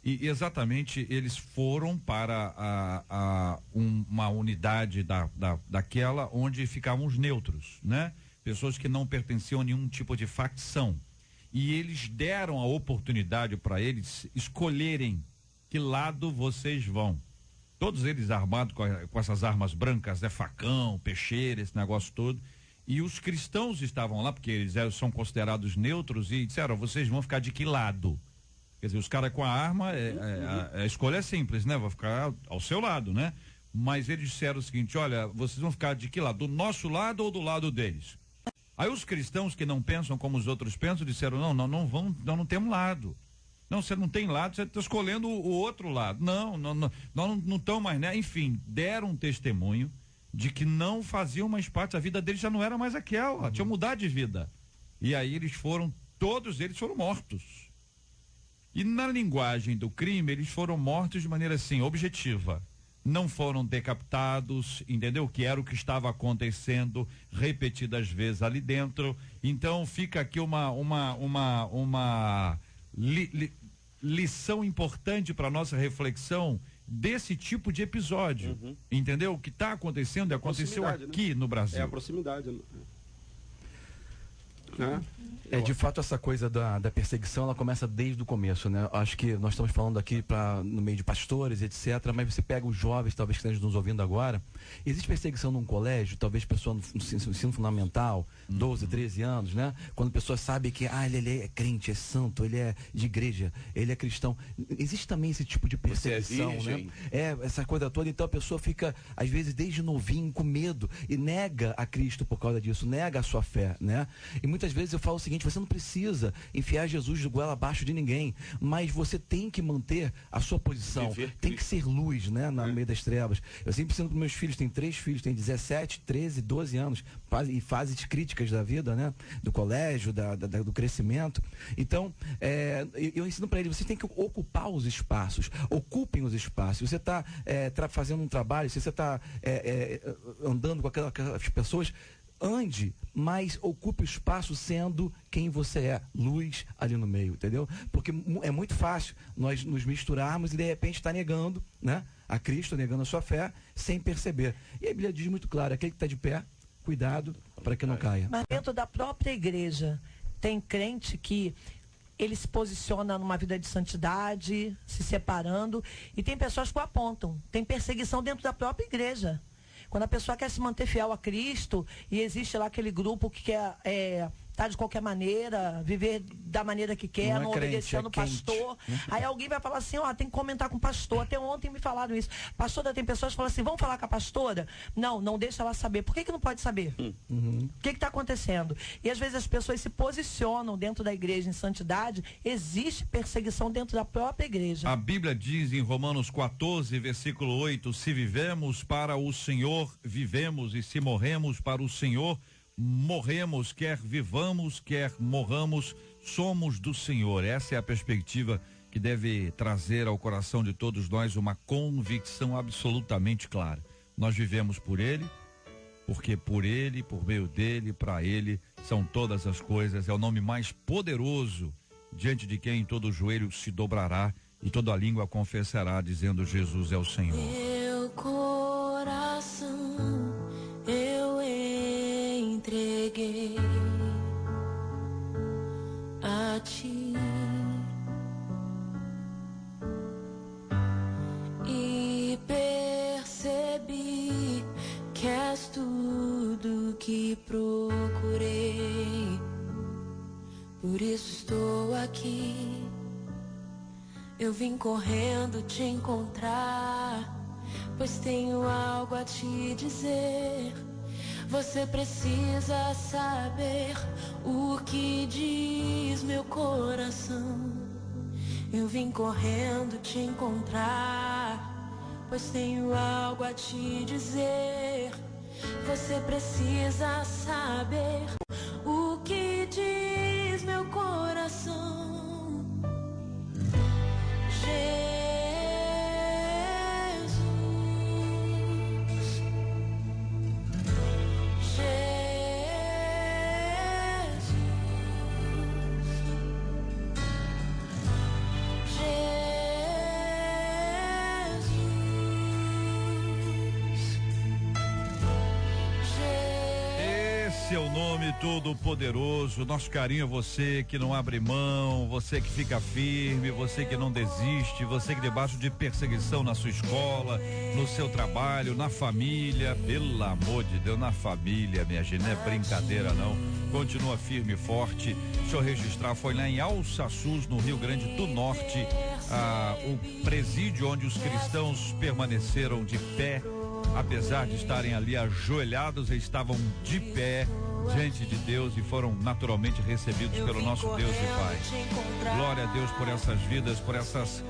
e exatamente eles foram para uma unidade daquela onde ficavam os neutros, né? Pessoas que não pertenciam a nenhum tipo de facção. E eles deram a oportunidade para eles escolherem que lado vocês vão. Todos eles armados com essas armas brancas, né? Facão, peixeira, esse negócio todo. E os cristãos estavam lá, porque eles são considerados neutros, e disseram, vocês vão ficar de que lado? Quer dizer, os caras com a arma, a escolha é simples, né? Vão ficar ao seu lado, né? Mas eles disseram o seguinte, olha, vocês vão ficar de que lado? Do nosso lado ou do lado deles? Aí os cristãos que não pensam como os outros pensam, disseram, nós não temos lado. Não, você não tem lado, você está escolhendo o outro lado. Nós não estamos mais, né? Enfim, deram um testemunho de que não faziam mais parte, a vida deles já não era mais aquela, tinham mudado de vida. E aí todos eles foram mortos. E na linguagem do crime, eles foram mortos de maneira assim, objetiva. Não foram decapitados, entendeu? Que era o que estava acontecendo repetidas vezes ali dentro. Então fica aqui uma lição importante para nossa reflexão desse tipo de episódio, entendeu? O que está acontecendo aconteceu aqui, né? No Brasil. É a proximidade, né? De fato, essa coisa da perseguição, ela começa desde o começo, né? Acho que nós estamos falando aqui no meio de pastores, etc., mas você pega os jovens, talvez que estejam nos ouvindo agora, existe perseguição num colégio, talvez pessoa no ensino fundamental, 12, 13 anos, né? Quando a pessoa sabe que, ele é crente, é santo, ele é de igreja, ele é cristão. Existe também esse tipo de perseguição, né? Essa coisa toda, então a pessoa fica, às vezes, desde novinho, com medo, e nega a Cristo por causa disso, nega a sua fé, né? E muitas vezes eu falo o seguinte, você não precisa enfiar Jesus de goela abaixo de ninguém, mas você tem que manter a sua posição, tem que ser luz, né, no meio das trevas. Eu sempre ensino para meus filhos, tenho 3 filhos, tem 17, 13, 12 anos, em fases críticas da vida, né, do colégio, do crescimento. Então, eu ensino para eles, vocês têm que ocupar os espaços, ocupem os espaços. Você está fazendo um trabalho, se você está andando com aquelas pessoas, ande, mas ocupe o espaço sendo quem você é, luz ali no meio, entendeu? Porque é muito fácil nós nos misturarmos e de repente estar negando, né, a Cristo, negando a sua fé, sem perceber. E a Bíblia diz muito claro, aquele que está de pé, cuidado para que não caia. Mas dentro da própria igreja, tem crente que ele se posiciona numa vida de santidade, se separando, e tem pessoas que o apontam. Tem perseguição dentro da própria igreja. Quando a pessoa quer se manter fiel a Cristo e existe lá aquele grupo que quer tá de qualquer maneira, viver da maneira que quer, não obedecendo o pastor. Aí alguém vai falar assim, tem que comentar com o pastor. Até ontem me falaram isso. Pastora, tem pessoas que falam assim, vamos falar com a pastora? Não deixa ela saber. Por que não pode saber? O que está acontecendo? E às vezes as pessoas se posicionam dentro da igreja em santidade, existe perseguição dentro da própria igreja. A Bíblia diz em Romanos 14, versículo 8, se vivemos para o Senhor, vivemos, e se morremos para o Senhor, morremos, quer vivamos, quer morramos, somos do Senhor. Essa é a perspectiva que deve trazer ao coração de todos nós uma convicção absolutamente clara. Nós vivemos por Ele, porque por Ele, por meio dEle, para Ele são todas as coisas. É o nome mais poderoso diante de quem todo joelho se dobrará e toda língua confessará, dizendo: Jesus é o Senhor. Meu coração eu entreguei a ti e percebi que és tudo que procurei. Por isso estou aqui. Eu vim correndo te encontrar, pois tenho algo a te dizer. Você precisa saber o que diz meu coração. Eu vim correndo te encontrar, pois tenho algo a te dizer. Você precisa saber o que diz meu coração. Esse é o nome todo-poderoso. Nosso carinho a você que não abre mão, você que fica firme, você que não desiste, você que debaixo de perseguição na sua escola, no seu trabalho, na família, pelo amor de Deus, na família, minha gente, não é brincadeira não. Continua firme e forte. Deixa eu registrar, foi lá em Alçaçuz, no Rio Grande do Norte, o presídio onde os cristãos permaneceram de pé. Apesar de estarem ali ajoelhados, eles estavam de pé diante de Deus e foram naturalmente recebidos pelo nosso Deus e Pai. Glória a Deus por essas vidas, por essas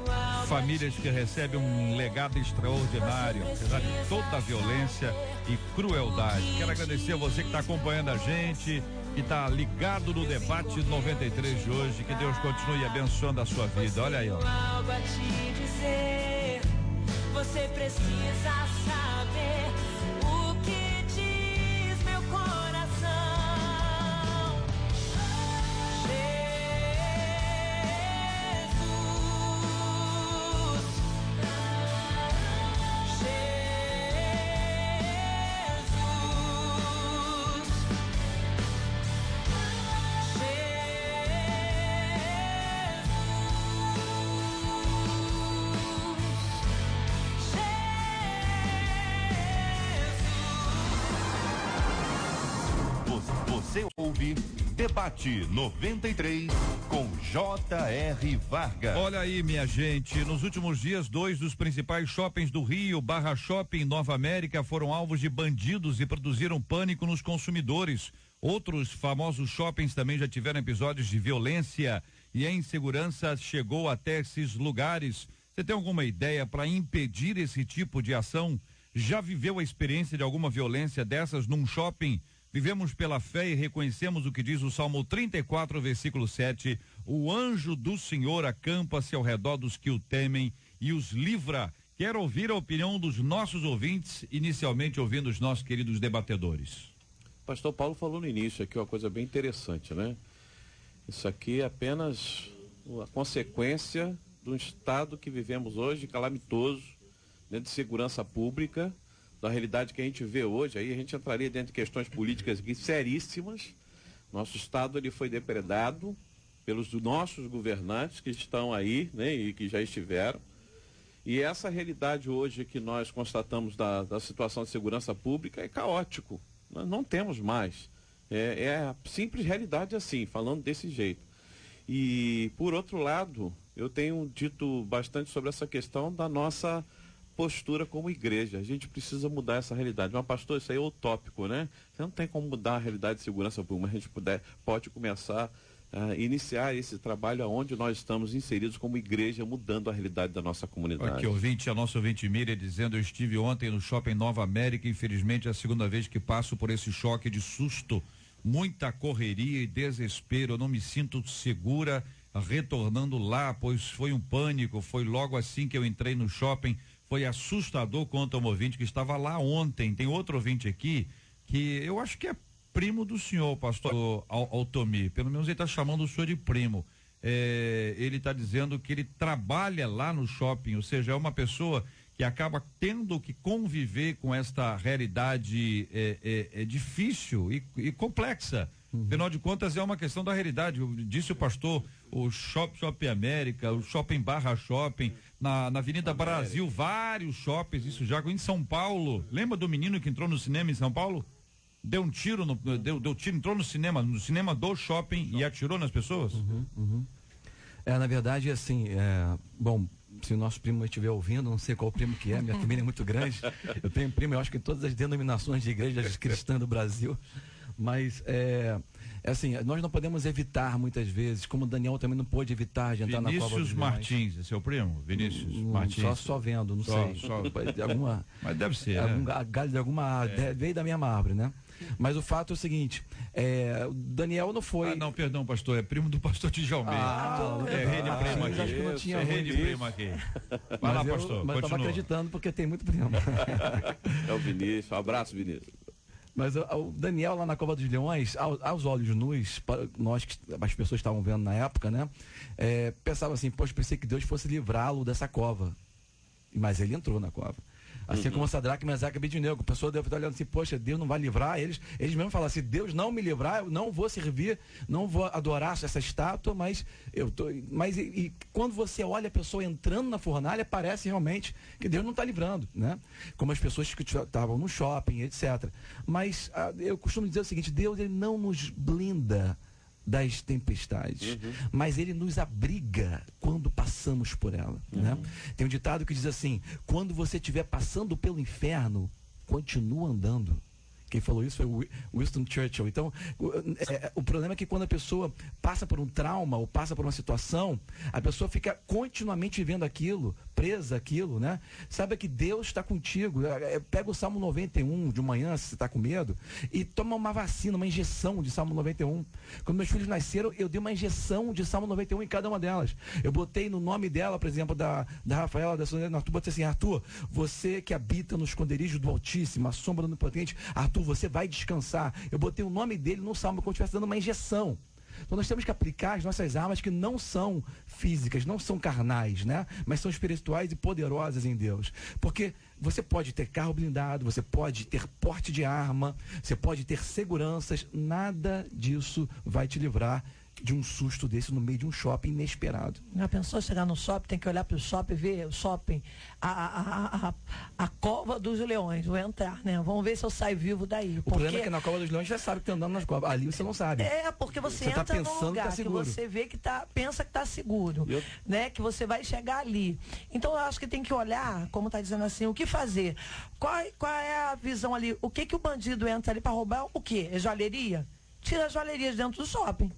famílias que recebem um legado extraordinário, apesar de toda a violência e crueldade. Quero agradecer a você que está acompanhando a gente, que está ligado no debate 93 de hoje. Que Deus continue abençoando a sua vida. Olha aí, ó. Algo a te dizer, você precisa saber o que diz meu coração. Você ouve Debate 93 com J.R. Vargas. Olha aí, minha gente, nos últimos dias, 2 dos principais shoppings do Rio, Barra Shopping e Nova América, foram alvos de bandidos e produziram pânico nos consumidores. Outros famosos shoppings também já tiveram episódios de violência e a insegurança chegou até esses lugares. Você tem alguma ideia para impedir esse tipo de ação? Já viveu a experiência de alguma violência dessas num shopping? Vivemos pela fé e reconhecemos o que diz o Salmo 34, versículo 7. O anjo do Senhor acampa-se ao redor dos que o temem e os livra. Quero ouvir a opinião dos nossos ouvintes, inicialmente ouvindo os nossos queridos debatedores. Pastor Paulo falou no início aqui uma coisa bem interessante, né? Isso aqui é apenas a consequência de um estado que vivemos hoje, calamitoso, dentro de segurança pública, da realidade que a gente vê hoje. Aí a gente entraria dentro de questões políticas aqui seríssimas. Nosso estado ele foi depredado pelos nossos governantes que estão aí, né, e que já estiveram. E essa realidade hoje que nós constatamos da situação de segurança pública é caótico. Nós não temos mais. É a simples realidade assim, falando desse jeito. E, por outro lado, eu tenho dito bastante sobre essa questão da nossa postura como igreja. A gente precisa mudar essa realidade. Mas, pastor, isso aí é utópico, né? Você não tem como mudar a realidade de segurança pública, mas a gente pode começar a iniciar esse trabalho onde nós estamos inseridos como igreja, mudando a realidade da nossa comunidade. Aqui, a nossa ouvinte Miriam dizendo: eu estive ontem no Shopping Nova América, infelizmente é a segunda vez que passo por esse choque de susto, muita correria e desespero, eu não me sinto segura retornando lá, pois foi um pânico, foi logo assim que eu entrei no shopping. Foi assustador, conta um ouvinte que estava lá ontem. Tem outro ouvinte aqui que eu acho que é primo do senhor, pastor Altomir. Pelo menos ele está chamando o senhor de primo. Ele está dizendo que ele trabalha lá no shopping, ou seja, é uma pessoa que acaba tendo que conviver com esta realidade difícil e complexa. Afinal de contas, é uma questão da realidade. Disse o pastor, o Shopping América, o Shopping Barra Shopping, na Avenida Brasil, vários shoppings, isso já em São Paulo. Lembra do menino que entrou no cinema em São Paulo? Deu um tiro, deu tiro, entrou no cinema do shopping e atirou nas pessoas? Na verdade, assim, bom, se o nosso primo estiver ouvindo, não sei qual primo que é, minha família é muito grande. Eu tenho primo, eu acho que em todas as denominações de igrejas cristãs do Brasil. Mas, assim, nós não podemos evitar muitas vezes, como o Daniel também não pôde evitar de entrar na Cova dos Leões. Vinícius Martins, é seu primo? Vinícius Martins? Só vendo, não sei. Mas deve ser, galho de alguma, veio da mesma árvore, né? Mas o fato é o seguinte, o Daniel não foi... não, perdão, pastor, é primo do pastor Djalmir. Errei de primo aqui. Acho que não tinha errei de primo aqui. Vai lá, pastor, mas eu estava acreditando porque tem muito primo. É o Vinícius, um abraço, Vinícius. Mas o Daniel lá na Cova dos Leões, aos olhos nus, nós que as pessoas estavam vendo na época, né? Pensava assim, poxa, pensei que Deus fosse livrá-lo dessa cova. Mas ele entrou na cova. Assim como Sadraque, Mesaque e Abednego. A pessoa deve estar olhando assim, poxa, Deus não vai livrar eles. Eles mesmos falam assim, Deus não me livrar, eu não vou servir, não vou adorar essa estátua, mas eu tô. Mas e quando você olha a pessoa entrando na fornalha, parece realmente que Deus não está livrando, né? Como as pessoas que estavam no shopping, etc. Mas eu costumo dizer o seguinte, Deus ele não nos blinda das tempestades, mas ele nos abriga quando passamos por ela, né? Tem um ditado que diz assim, quando você estiver passando pelo inferno, continua andando. Quem falou isso foi Winston Churchill. Então, o problema é que quando a pessoa passa por um trauma ou passa por uma situação, a pessoa fica continuamente vivendo aquilo, presa àquilo, né? Saiba que Deus está contigo. Pega o Salmo 91 de manhã, se você está com medo, e toma uma vacina, uma injeção de Salmo 91. Quando meus filhos nasceram, eu dei uma injeção de Salmo 91 em cada uma delas. Eu botei no nome dela, por exemplo, da Rafaela, da Sônia, Arthur, botei assim, Arthur, você que habita no esconderijo do Altíssimo, a sombra do Onipotente, Arthur, você vai descansar. Eu botei o nome dele no salmo, como se estivesse dando uma injeção. Então nós temos que aplicar as nossas armas que não são físicas, não são carnais, né? Mas são espirituais e poderosas em Deus. Porque você pode ter carro blindado, você pode ter porte de arma, você pode ter seguranças, nada disso vai te livrar de um susto desse no meio de um shopping inesperado. Já pensou chegar no shopping, tem que olhar para o shopping, ver o shopping, a cova dos leões, vou entrar, né? Vamos ver se eu saio vivo daí. O problema é que na cova dos leões você já sabe que tá andando nas covas, ali você não sabe. Porque você tá entra pensando num lugar que, que você vê que pensa que tá seguro, né? Que você vai chegar ali. Então eu acho que tem que olhar, como tá dizendo assim, o que fazer? Qual é a visão ali? O que o bandido entra ali para roubar? O quê? É joalheria? Tira as joalherias dentro do shopping.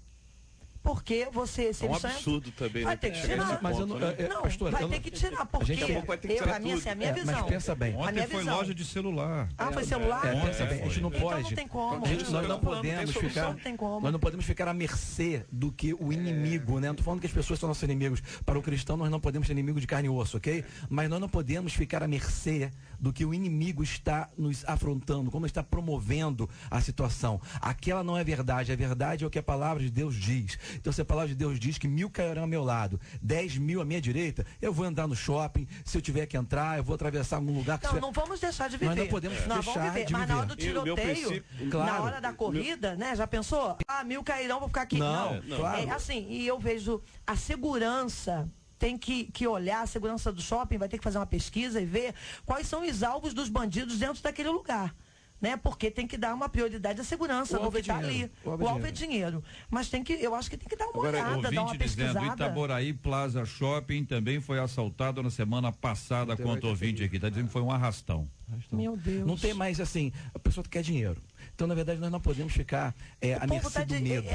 Porque você, se é um absurdo também, vai né? ter que tirar. Mas eu não, pastor, vai ter que tirar, porque vai ter que tirar a minha visão. Mas pensa bem. Ontem foi loja de celular. Foi celular? Pensa bem, a gente não pode. Não tem como. Nós não podemos ficar. Nós não podemos ficar à mercê do que o inimigo, né? Não estou falando que as pessoas são nossos inimigos. Para o cristão, nós não podemos ser inimigos de carne e osso, ok? Mas nós não podemos ficar à mercê do que o inimigo está nos afrontando, como está promovendo a situação. Aquela não é verdade. A verdade é o que a palavra de Deus diz. Então, se a palavra de Deus diz que 1000 cairão ao meu lado, 10.000 à minha direita, eu vou andar no shopping, se eu tiver que entrar, eu vou atravessar algum lugar que não vamos deixar de viver. Nós não podemos deixar de viver. Mas na hora do tiroteio, na hora da corrida, né? Já pensou? 1000 cairão, vou ficar aqui. Não. Claro. É assim, e eu vejo a segurança. Tem que olhar a segurança do shopping, vai ter que fazer uma pesquisa e ver quais são os alvos dos bandidos dentro daquele lugar. Né? Porque tem que dar uma prioridade à segurança do que está ali. O alvo é dinheiro. Mas eu acho que tem que dar uma olhada, dar uma pesquisada. Dizendo, Itaboraí Plaza Shopping também foi assaltado na semana passada, quanto ouvinte aqui. Está dizendo que foi um arrastão. Meu Deus. Não tem mais assim, a pessoa quer dinheiro. Então, na verdade, nós não podemos ficar à mercê do medo.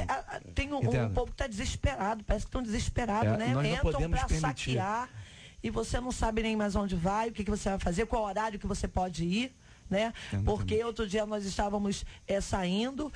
Tem um povo que está desesperado, parece que estão desesperados, né? Entram para saquear e você não sabe nem mais onde vai, o que você vai fazer, qual horário que você pode ir. Né? Porque outro dia nós estávamos saindo,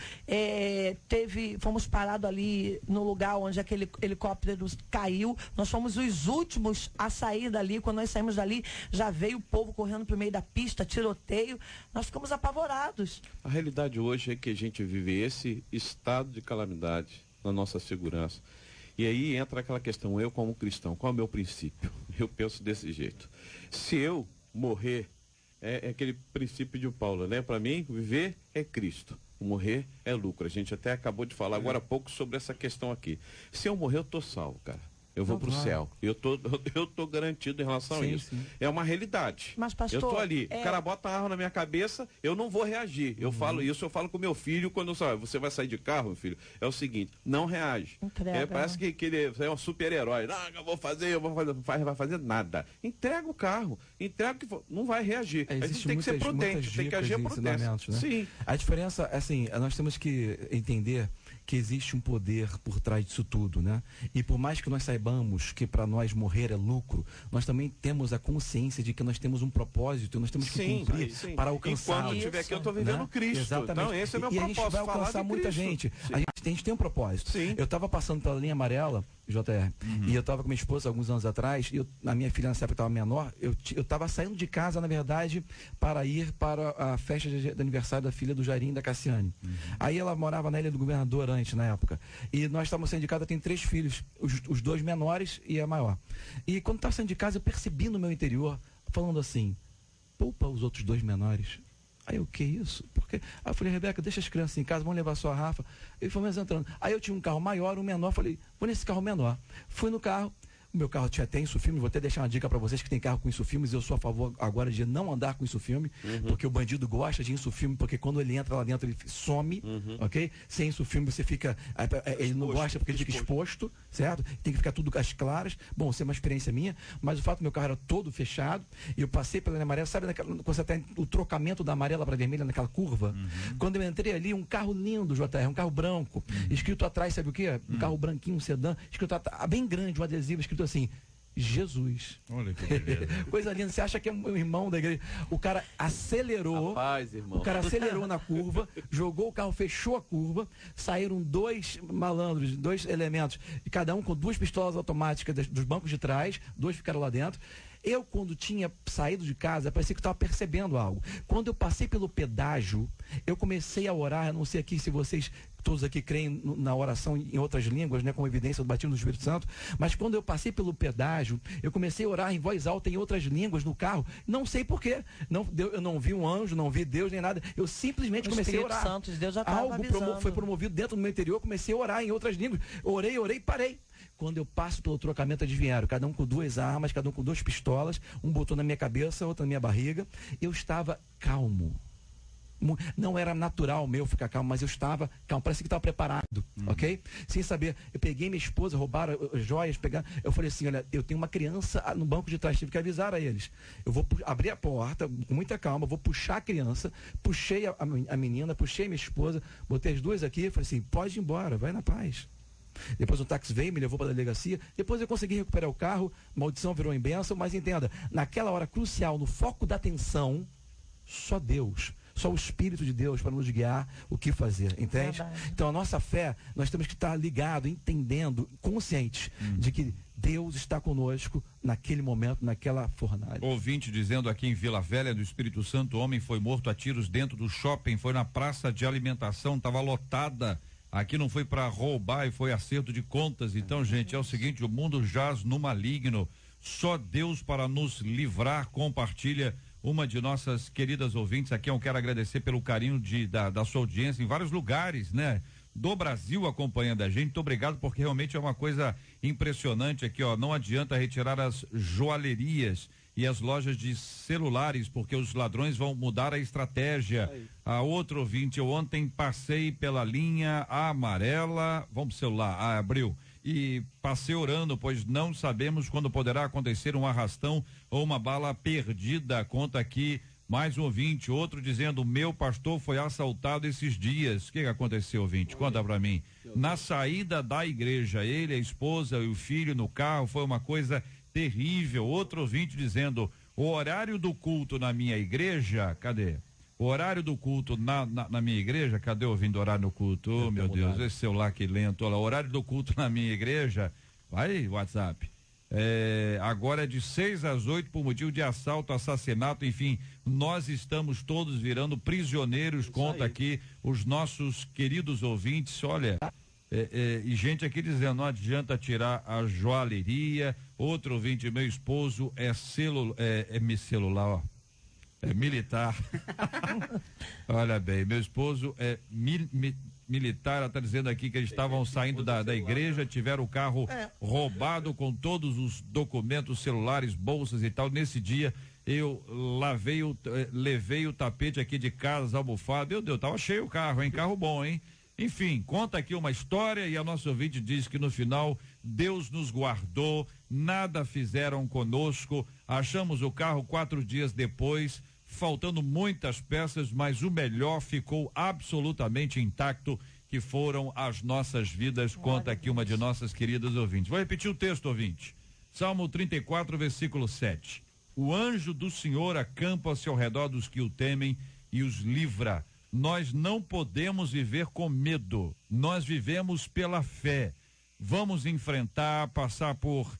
fomos parados ali no lugar onde aquele helicóptero caiu. Nós fomos os últimos a sair dali. Quando nós saímos dali, já veio o povo correndo para o meio da pista, tiroteio. Nós ficamos apavorados. A realidade hoje é que a gente vive esse estado de calamidade na nossa segurança. E aí entra aquela questão, eu como cristão, qual é o meu princípio? Eu penso desse jeito. Se eu morrer, é aquele princípio de Paulo, né? Para mim, viver é Cristo, morrer é lucro. A gente até acabou de falar agora há pouco sobre essa questão aqui. Se eu morrer, eu tô salvo, cara. Eu vou pro céu. Eu tô garantido em relação a isso. Sim. É uma realidade. Mas, pastor, eu tô ali, o cara bota a arma na minha cabeça, eu não vou reagir. Eu falo isso, eu falo com meu filho quando você vai sair de carro, meu filho. É o seguinte, não reage. Parece que ele é um super-herói. Não, eu vou fazer. Vai fazer nada. Entrega o carro. Entrega que for. Não vai reagir. A gente tem que ser prudente, tem que agir prudente. Né? Sim. A diferença, assim, nós temos que entender que existe um poder por trás disso tudo, né? E por mais que nós saibamos que para nós morrer é lucro, nós também temos a consciência de que nós temos um propósito, nós temos que cumprir para alcançar. Enquanto eu estiver aqui, eu estou vivendo Cristo. Exatamente. Então, esse é meu propósito. E a gente vai alcançar muita gente. A gente tem um propósito. Sim. Eu estava passando pela linha amarela, JR, e eu estava com minha esposa alguns anos atrás, e a minha filha nessa época estava menor, eu estava saindo de casa, na verdade, para ir para a festa de aniversário da filha do Jairinho e da Cassiane. Aí ela morava na Ilha do Governador antes, na época. E nós estávamos saindo de casa, tem 3 filhos, os 2 menores e a maior. E quando estava saindo de casa, eu percebi no meu interior, falando assim, poupa os outros 2 menores. Aí o que isso? Porque aí eu falei, Rebeca, deixa as crianças em casa, vamos levar só a Rafa. Ele foi mais entrando. Aí eu tinha um carro maior, um menor, falei, vou nesse carro menor. Fui no carro. O meu carro tinha até insufilme, vou até deixar uma dica para vocês que tem carro com insufilmes, eu sou a favor agora de não andar com insufilme, porque o bandido gosta de insufilme, porque quando ele entra lá dentro ele some, ok? Sem insufilme você fica, ele não gosta porque ele fica exposto, certo? Tem que ficar tudo às claras. Bom, isso é uma experiência minha, mas o fato do meu carro era todo fechado, e eu passei pela linha amarela, sabe quando você tem o trocamento da amarela para vermelha naquela curva? Quando eu entrei ali, um carro lindo, JR, um carro branco, escrito atrás, sabe o quê? Um carro branquinho, um sedã, escrito bem grande, um adesivo, escrito assim, Jesus. Olha que beleza. Coisa linda, você acha que é um irmão da igreja? O cara acelerou. Rapaz, irmão. O cara acelerou na curva, jogou o carro, fechou a curva, saíram 2 malandros, 2 elementos, cada um com 2 pistolas automáticas dos bancos de trás, 2 ficaram lá dentro. Eu, quando tinha saído de casa, parecia que estava percebendo algo. Quando eu passei pelo pedágio, eu comecei a orar, não sei aqui se vocês todos aqui creem na oração em outras línguas, né, com evidência do batismo do Espírito Santo, mas quando eu passei pelo pedágio, eu comecei a orar em voz alta em outras línguas no carro, não sei porquê, eu não vi um anjo, não vi Deus nem nada, eu simplesmente comecei a orar. Santo, Deus já estava Algo foi promovido dentro do meu interior, comecei a orar em outras línguas, orei e parei. Quando eu passo pelo trocamento, adivinharam, cada um com 2 armas, cada um com 2 pistolas, um botou na minha cabeça, outro na minha barriga, eu estava calmo. Não era natural meu ficar calmo, mas eu estava calmo, parecia que estava preparado, ok? Sem saber, eu peguei minha esposa, roubaram as joias, eu falei assim, olha, eu tenho uma criança no banco de trás, tive que avisar a eles. Eu vou abrir a porta com muita calma, vou puxar a criança, puxei a menina, puxei minha esposa, botei as 2 aqui, falei assim, pode ir embora, vai na paz. Depois o táxi veio, me levou para a delegacia, depois eu consegui recuperar o carro, maldição virou em bênção, mas entenda, naquela hora crucial, no foco da atenção, só Deus, só o Espírito de Deus para nos guiar o que fazer, entende? Verdade. Então a nossa fé, nós temos que estar ligado, entendendo, conscientes de que Deus está conosco naquele momento, naquela fornalha. Ouvinte dizendo aqui em Vila Velha do Espírito Santo, o homem foi morto a tiros dentro do shopping, foi na praça de alimentação, estava lotada. Aqui não foi para roubar e foi acerto de contas. Então, gente, é o seguinte, o mundo jaz no maligno. Só Deus para nos livrar. Compartilha uma de nossas queridas ouvintes aqui. Eu quero agradecer pelo carinho da sua audiência em vários lugares, né? Do Brasil acompanhando a gente. Muito obrigado, porque realmente é uma coisa impressionante aqui, ó. Não adianta retirar as joalherias e as lojas de celulares, porque os ladrões vão mudar a estratégia. A outro ouvinte, eu ontem passei pela linha amarela, vamos pro celular, abriu, e passei orando, pois não sabemos quando poderá acontecer um arrastão ou uma bala perdida. Conta aqui mais um ouvinte, outro dizendo, meu pastor foi assaltado esses dias. O que aconteceu, ouvinte? Conta pra mim. Na saída da igreja, ele, a esposa e o filho no carro, foi uma coisa terrível. Outro ouvinte dizendo, o horário do culto na minha igreja, cadê? O horário do culto na minha igreja, cadê ouvindo horário no culto? Oh, meu Deus, esse celular que lento. Olha, o horário do culto na minha igreja, vai WhatsApp, agora é de 6 às 8 por motivo de assalto, assassinato, enfim, nós estamos todos virando prisioneiros. Isso conta aí. Aqui os nossos queridos ouvintes, olha, e gente aqui dizendo, não adianta tirar a joalheria. Outro ouvinte, meu esposo é celular, ó, é militar. Olha bem, meu esposo é militar, ela está dizendo aqui que eles estavam saindo da igreja, tiveram o carro roubado com todos os documentos, celulares, bolsas e tal. Nesse dia eu levei o tapete aqui de casa, almofada, meu Deus, tava cheio o carro, hein? Carro bom, hein? Enfim, conta aqui uma história e a nossa ouvinte diz que no final Deus nos guardou, nada fizeram conosco, achamos o carro 4 dias depois, faltando muitas peças, mas o melhor ficou absolutamente intacto, que foram as nossas vidas. Conta aqui uma de nossas queridas ouvintes. Vou repetir o texto, ouvinte. Salmo 34, versículo 7. O anjo do Senhor acampa-se ao redor dos que o temem e os livra. Nós não podemos viver com medo, nós vivemos pela fé. Vamos enfrentar, passar por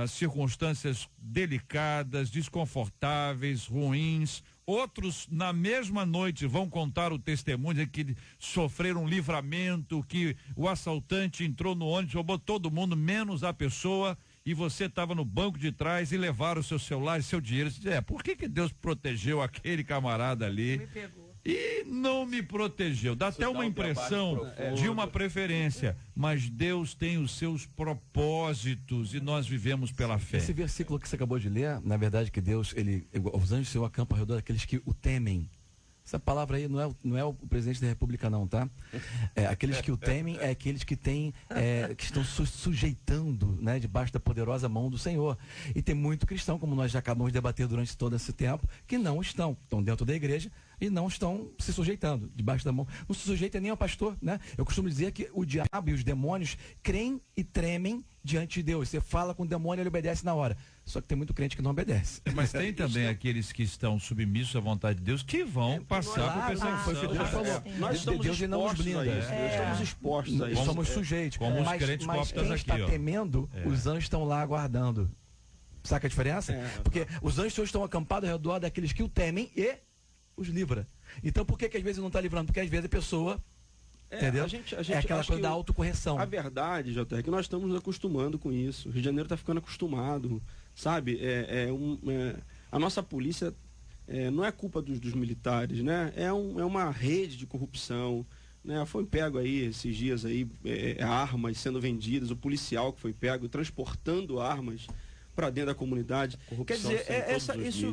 circunstâncias delicadas, desconfortáveis, ruins. Outros, na mesma noite, vão contar o testemunho de que sofreram um livramento, que o assaltante entrou no ônibus, roubou todo mundo, menos a pessoa, e você estava no banco de trás e levaram o seu celular e seu dinheiro. Você diz, por que Deus protegeu aquele camarada ali? Me pegou. E não me protegeu. Dá até uma impressão de uma preferência, mas Deus tem os seus propósitos e nós vivemos pela fé. Esse versículo que você acabou de ler, na verdade que Deus, os anjos do Senhor acampam ao redor daqueles que o temem. Essa palavra aí não é o presidente da República não, tá? Aqueles que o temem é aqueles que têm, que estão sujeitando, né, debaixo da poderosa mão do Senhor. E tem muito cristão, como nós já acabamos de debater durante todo esse tempo, que não estão dentro da igreja e não estão se sujeitando debaixo da mão. Não se sujeita nem ao pastor, né? Eu costumo dizer que o diabo e os demônios creem e tremem diante de Deus. Você fala com o demônio, ele obedece na hora. Só que tem muito crente que não obedece. Mas tem também aqueles que estão submissos à vontade de Deus que vão passar por perseguição. Foi o que Deus falou. Nós estamos Deus não nos blinda. Estamos expostos a isso. Somos sujeitos. Como os crentes mas cóptas quem aqui, está temendo, os anjos estão lá aguardando. Saca a diferença? Porque os anjos estão acampados ao redor daqueles que o temem e os livra. Então por que às vezes não está livrando? Porque às vezes a pessoa... Entendeu? É aquela coisa da autocorreção. A verdade, Jota, é que nós estamos nos acostumando com isso. O Rio de Janeiro está ficando acostumado, sabe? A nossa polícia não é culpa dos militares, né? É uma rede de corrupção, né? Foi pego aí esses dias aí armas sendo vendidas, o policial que foi pego transportando armas para dentro da comunidade. Quer dizer,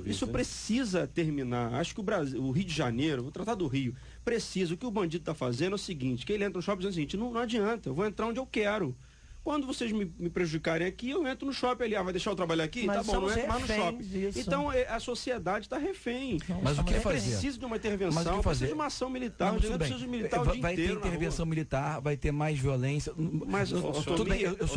isso precisa terminar. Acho que o Rio de Janeiro, vou tratar do Rio, precisa. O que o bandido está fazendo é o seguinte, que ele entra no shopping dizendo o seguinte, não adianta, eu vou entrar onde eu quero. Quando vocês me prejudicarem aqui, eu entro no shopping ali. Vai deixar eu trabalhar aqui? Mas tá bom, não entro mais no shopping. Disso. Então, a sociedade está refém. Mas o que fazer? Precisa de uma intervenção, precisa de uma ação militar. Não precisa de militar o dia vai inteiro ter intervenção militar, vai ter mais violência. Mas, tudo bem, eu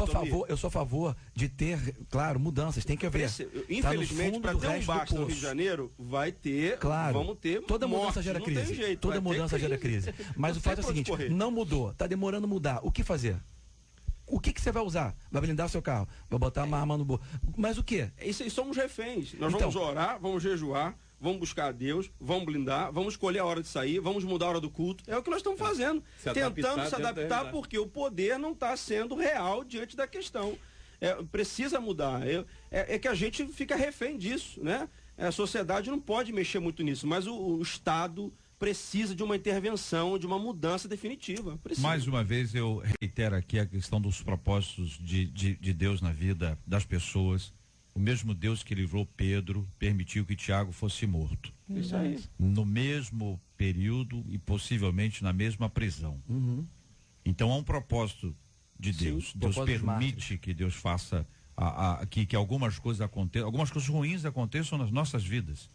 sou a favor de ter, claro, mudanças. Tem que haver. Infelizmente, para ter um baixo no Rio de Janeiro, vai ter, vamos ter toda mudança gera crise. Toda mudança gera crise. Mas o fato é o seguinte, não mudou, está demorando a mudar. O que fazer? O que você vai usar? Vai blindar o seu carro? Vai botar uma arma no bolso? Mas o quê? Isso aí somos reféns. Nós vamos orar, vamos jejuar, vamos buscar a Deus, vamos blindar, vamos escolher a hora de sair, vamos mudar a hora do culto. É o que nós estamos fazendo. Tentando se adaptar porque o poder não está sendo real diante da questão. Precisa mudar. É que a gente fica refém disso, né? A sociedade não pode mexer muito nisso, mas o Estado precisa de uma intervenção, de uma mudança definitiva. Precisa. Mais uma vez eu reitero aqui a questão dos propósitos de Deus na vida das pessoas. O mesmo Deus que livrou Pedro permitiu que Tiago fosse morto. Isso aí. No mesmo período e possivelmente na mesma prisão. Então há um propósito de Deus. Sim, Deus permite que Deus faça que algumas coisas aconteçam, algumas coisas ruins aconteçam nas nossas vidas.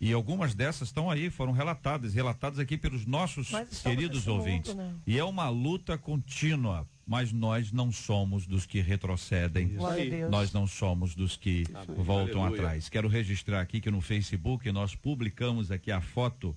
E algumas dessas estão aí, foram relatadas aqui pelos nossos queridos ouvintes. Mundo, né? E é uma luta contínua, mas nós não somos dos que retrocedem, nós não somos dos que voltam atrás. Quero registrar aqui que no Facebook nós publicamos aqui a foto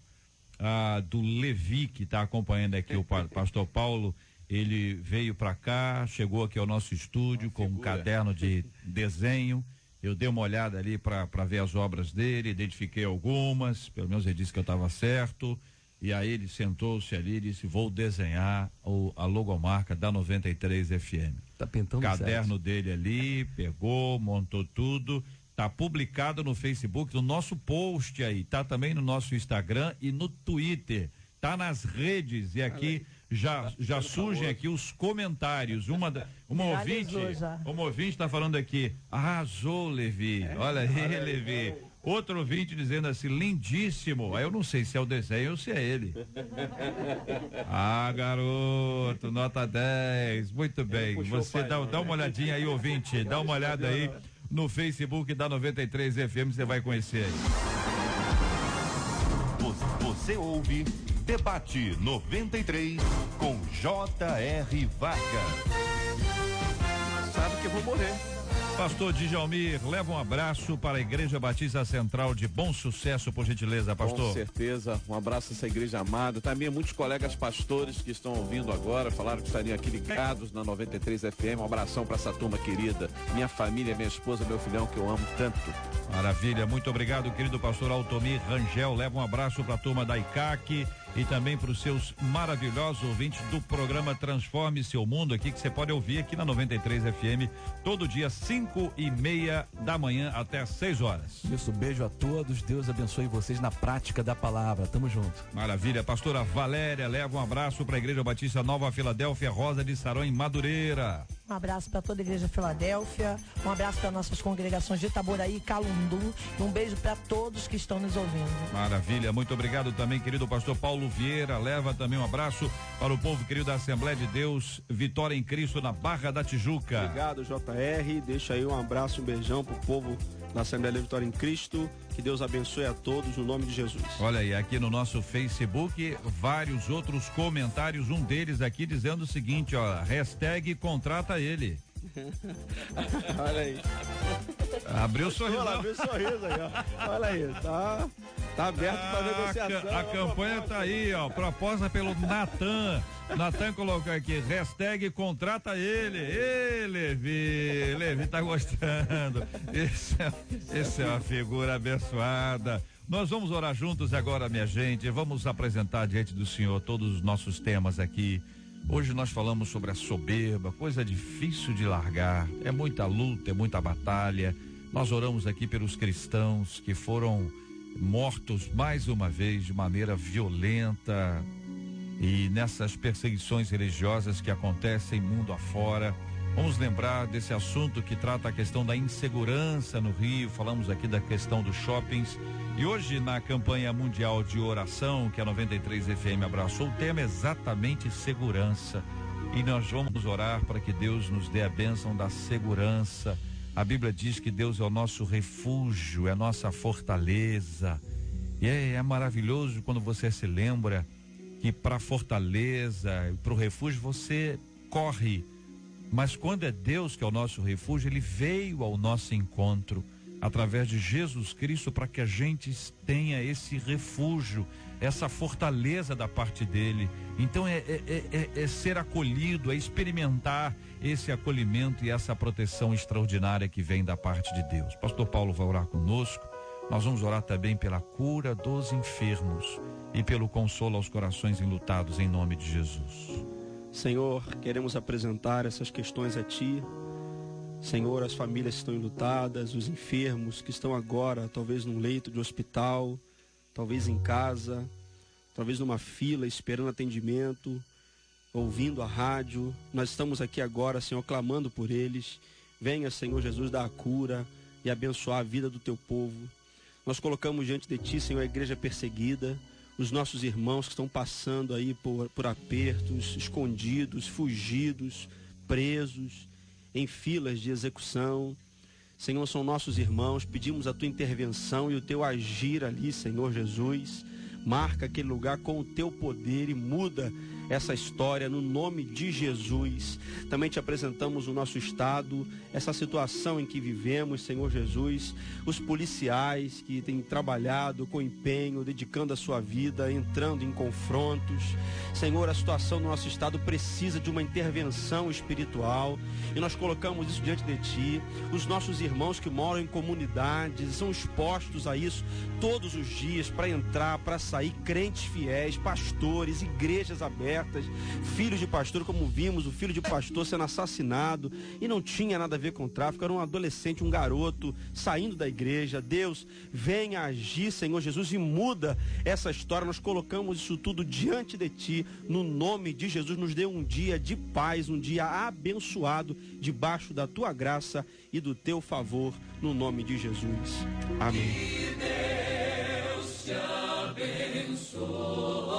do Levi, que está acompanhando aqui o pastor Paulo. Ele veio para cá, chegou aqui ao nosso estúdio com um caderno de desenho. Eu dei uma olhada ali para ver as obras dele, identifiquei algumas, pelo menos ele disse que eu estava certo, e aí ele sentou-se ali e disse, vou desenhar a logomarca da 93 FM. Tá pintando caderno certo. Dele ali, pegou, montou tudo, tá publicado no Facebook, no nosso post aí, tá também no nosso Instagram e no Twitter, tá nas redes, e aqui já surgem aqui os comentários. Uma ouvinte está falando aqui, arrasou, Levi. Olha aí, Levi. Outro ouvinte dizendo assim, lindíssimo. Aí eu não sei se é o desenho ou se é ele. Garoto, nota 10. Muito bem. Você dá uma olhadinha aí, ouvinte. Dá uma olhada aí no Facebook da 93 FM, você vai conhecer aí. Você ouve Debate 93 com J.R. Vargas. Sabe que eu vou morrer. Pastor Djalmir, leva um abraço para a Igreja Batista Central de Bom Sucesso, por gentileza, pastor. Com certeza, um abraço a essa igreja amada. Também muitos colegas pastores que estão ouvindo agora, falaram que estariam aqui ligados na 93 FM. Um abração para essa turma querida, minha família, minha esposa, meu filhão que eu amo tanto. Maravilha, muito obrigado, querido pastor Altomir Rangel. Leva um abraço para a turma da ICAC e também para os seus maravilhosos ouvintes do programa Transforme Seu Mundo aqui, que você pode ouvir aqui na 93 FM, todo dia 5:30 da manhã até 6 horas. Isso, beijo a todos, Deus abençoe vocês na prática da palavra, tamo junto. Maravilha, pastora Valéria, leva um abraço para a Igreja Batista Nova Filadélfia, Rosa de Saron, em Madureira. Um abraço para toda a Igreja Filadélfia, um abraço para nossas congregações de Itaboraí e Calundu, e um beijo para todos que estão nos ouvindo. Maravilha, muito obrigado também, querido pastor Paulo Vieira, leva também um abraço para o povo querido da Assembleia de Deus, Vitória em Cristo, na Barra da Tijuca. Obrigado, JR, deixa aí um abraço, um beijão pro povo da Assembleia de Vitória em Cristo, que Deus abençoe a todos no nome de Jesus. Olha aí, aqui no nosso Facebook, vários outros comentários, um deles aqui dizendo o seguinte, ó, hashtag contrata ele. Olha aí. Abriu o sorriso. Abriu o sorriso aí, ó. Olha aí, tá aberto para negociação. A campanha tá aí, ó, proposta pelo Natan. Natan colocou aqui, hashtag contrata ele. Levi tá gostando. Esse é uma figura abençoada. Nós vamos orar juntos agora, minha gente. Vamos apresentar diante do Senhor todos os nossos temas aqui. Hoje nós falamos sobre a soberba, coisa difícil de largar, é muita luta, é muita batalha. Nós oramos aqui pelos cristãos que foram mortos mais uma vez de maneira violenta e nessas perseguições religiosas que acontecem mundo afora. Vamos lembrar desse assunto que trata a questão da insegurança no Rio, falamos aqui da questão dos shoppings. E hoje, na campanha mundial de oração que a 93 FM abraçou, o tema é exatamente segurança. E nós vamos orar para que Deus nos dê a bênção da segurança. A Bíblia diz que Deus é o nosso refúgio, é a nossa fortaleza. E é maravilhoso quando você se lembra que para a fortaleza, para o refúgio, você corre. Mas quando é Deus que é o nosso refúgio, Ele veio ao nosso encontro através de Jesus Cristo para que a gente tenha esse refúgio, essa fortaleza da parte dele. Então é ser acolhido, é experimentar esse acolhimento e essa proteção extraordinária que vem da parte de Deus. Pastor Paulo vai orar conosco. Nós vamos orar também pela cura dos enfermos e pelo consolo aos corações enlutados, em nome de Jesus. Senhor, queremos apresentar essas questões a Ti. Senhor, as famílias que estão enlutadas, os enfermos que estão agora, talvez num leito de hospital, talvez em casa, talvez numa fila esperando atendimento, ouvindo a rádio. Nós estamos aqui agora, Senhor, clamando por eles. Venha, Senhor Jesus, dar a cura e abençoar a vida do Teu povo. Nós colocamos diante de Ti, Senhor, a igreja perseguida, os nossos irmãos que estão passando aí por apertos, escondidos, fugidos, presos, em filas de execução. Senhor, são nossos irmãos, pedimos a Tua intervenção e o Teu agir ali, Senhor Jesus. Marca aquele lugar com o Teu poder e muda essa história no nome de Jesus. Também Te apresentamos o nosso estado, essa situação em que vivemos, Senhor Jesus, os policiais que têm trabalhado com empenho, dedicando a sua vida, entrando em confrontos. Senhor, a situação do nosso estado precisa de uma intervenção espiritual e nós colocamos isso diante de Ti. Os nossos irmãos que moram em comunidades são expostos a isso todos os dias, para entrar, para sair, crentes fiéis, pastores, igrejas abertas, filhos de pastor, como vimos, o filho de pastor sendo assassinado e não tinha nada a ver com tráfico, era um adolescente, um garoto saindo da igreja. Deus, venha agir, Senhor Jesus, e muda essa história. Nós colocamos isso tudo diante de Ti, no nome de Jesus. Nos dê um dia de paz, um dia abençoado, debaixo da Tua graça e do Teu favor, no nome de Jesus. Amém. Que Deus te abençoe.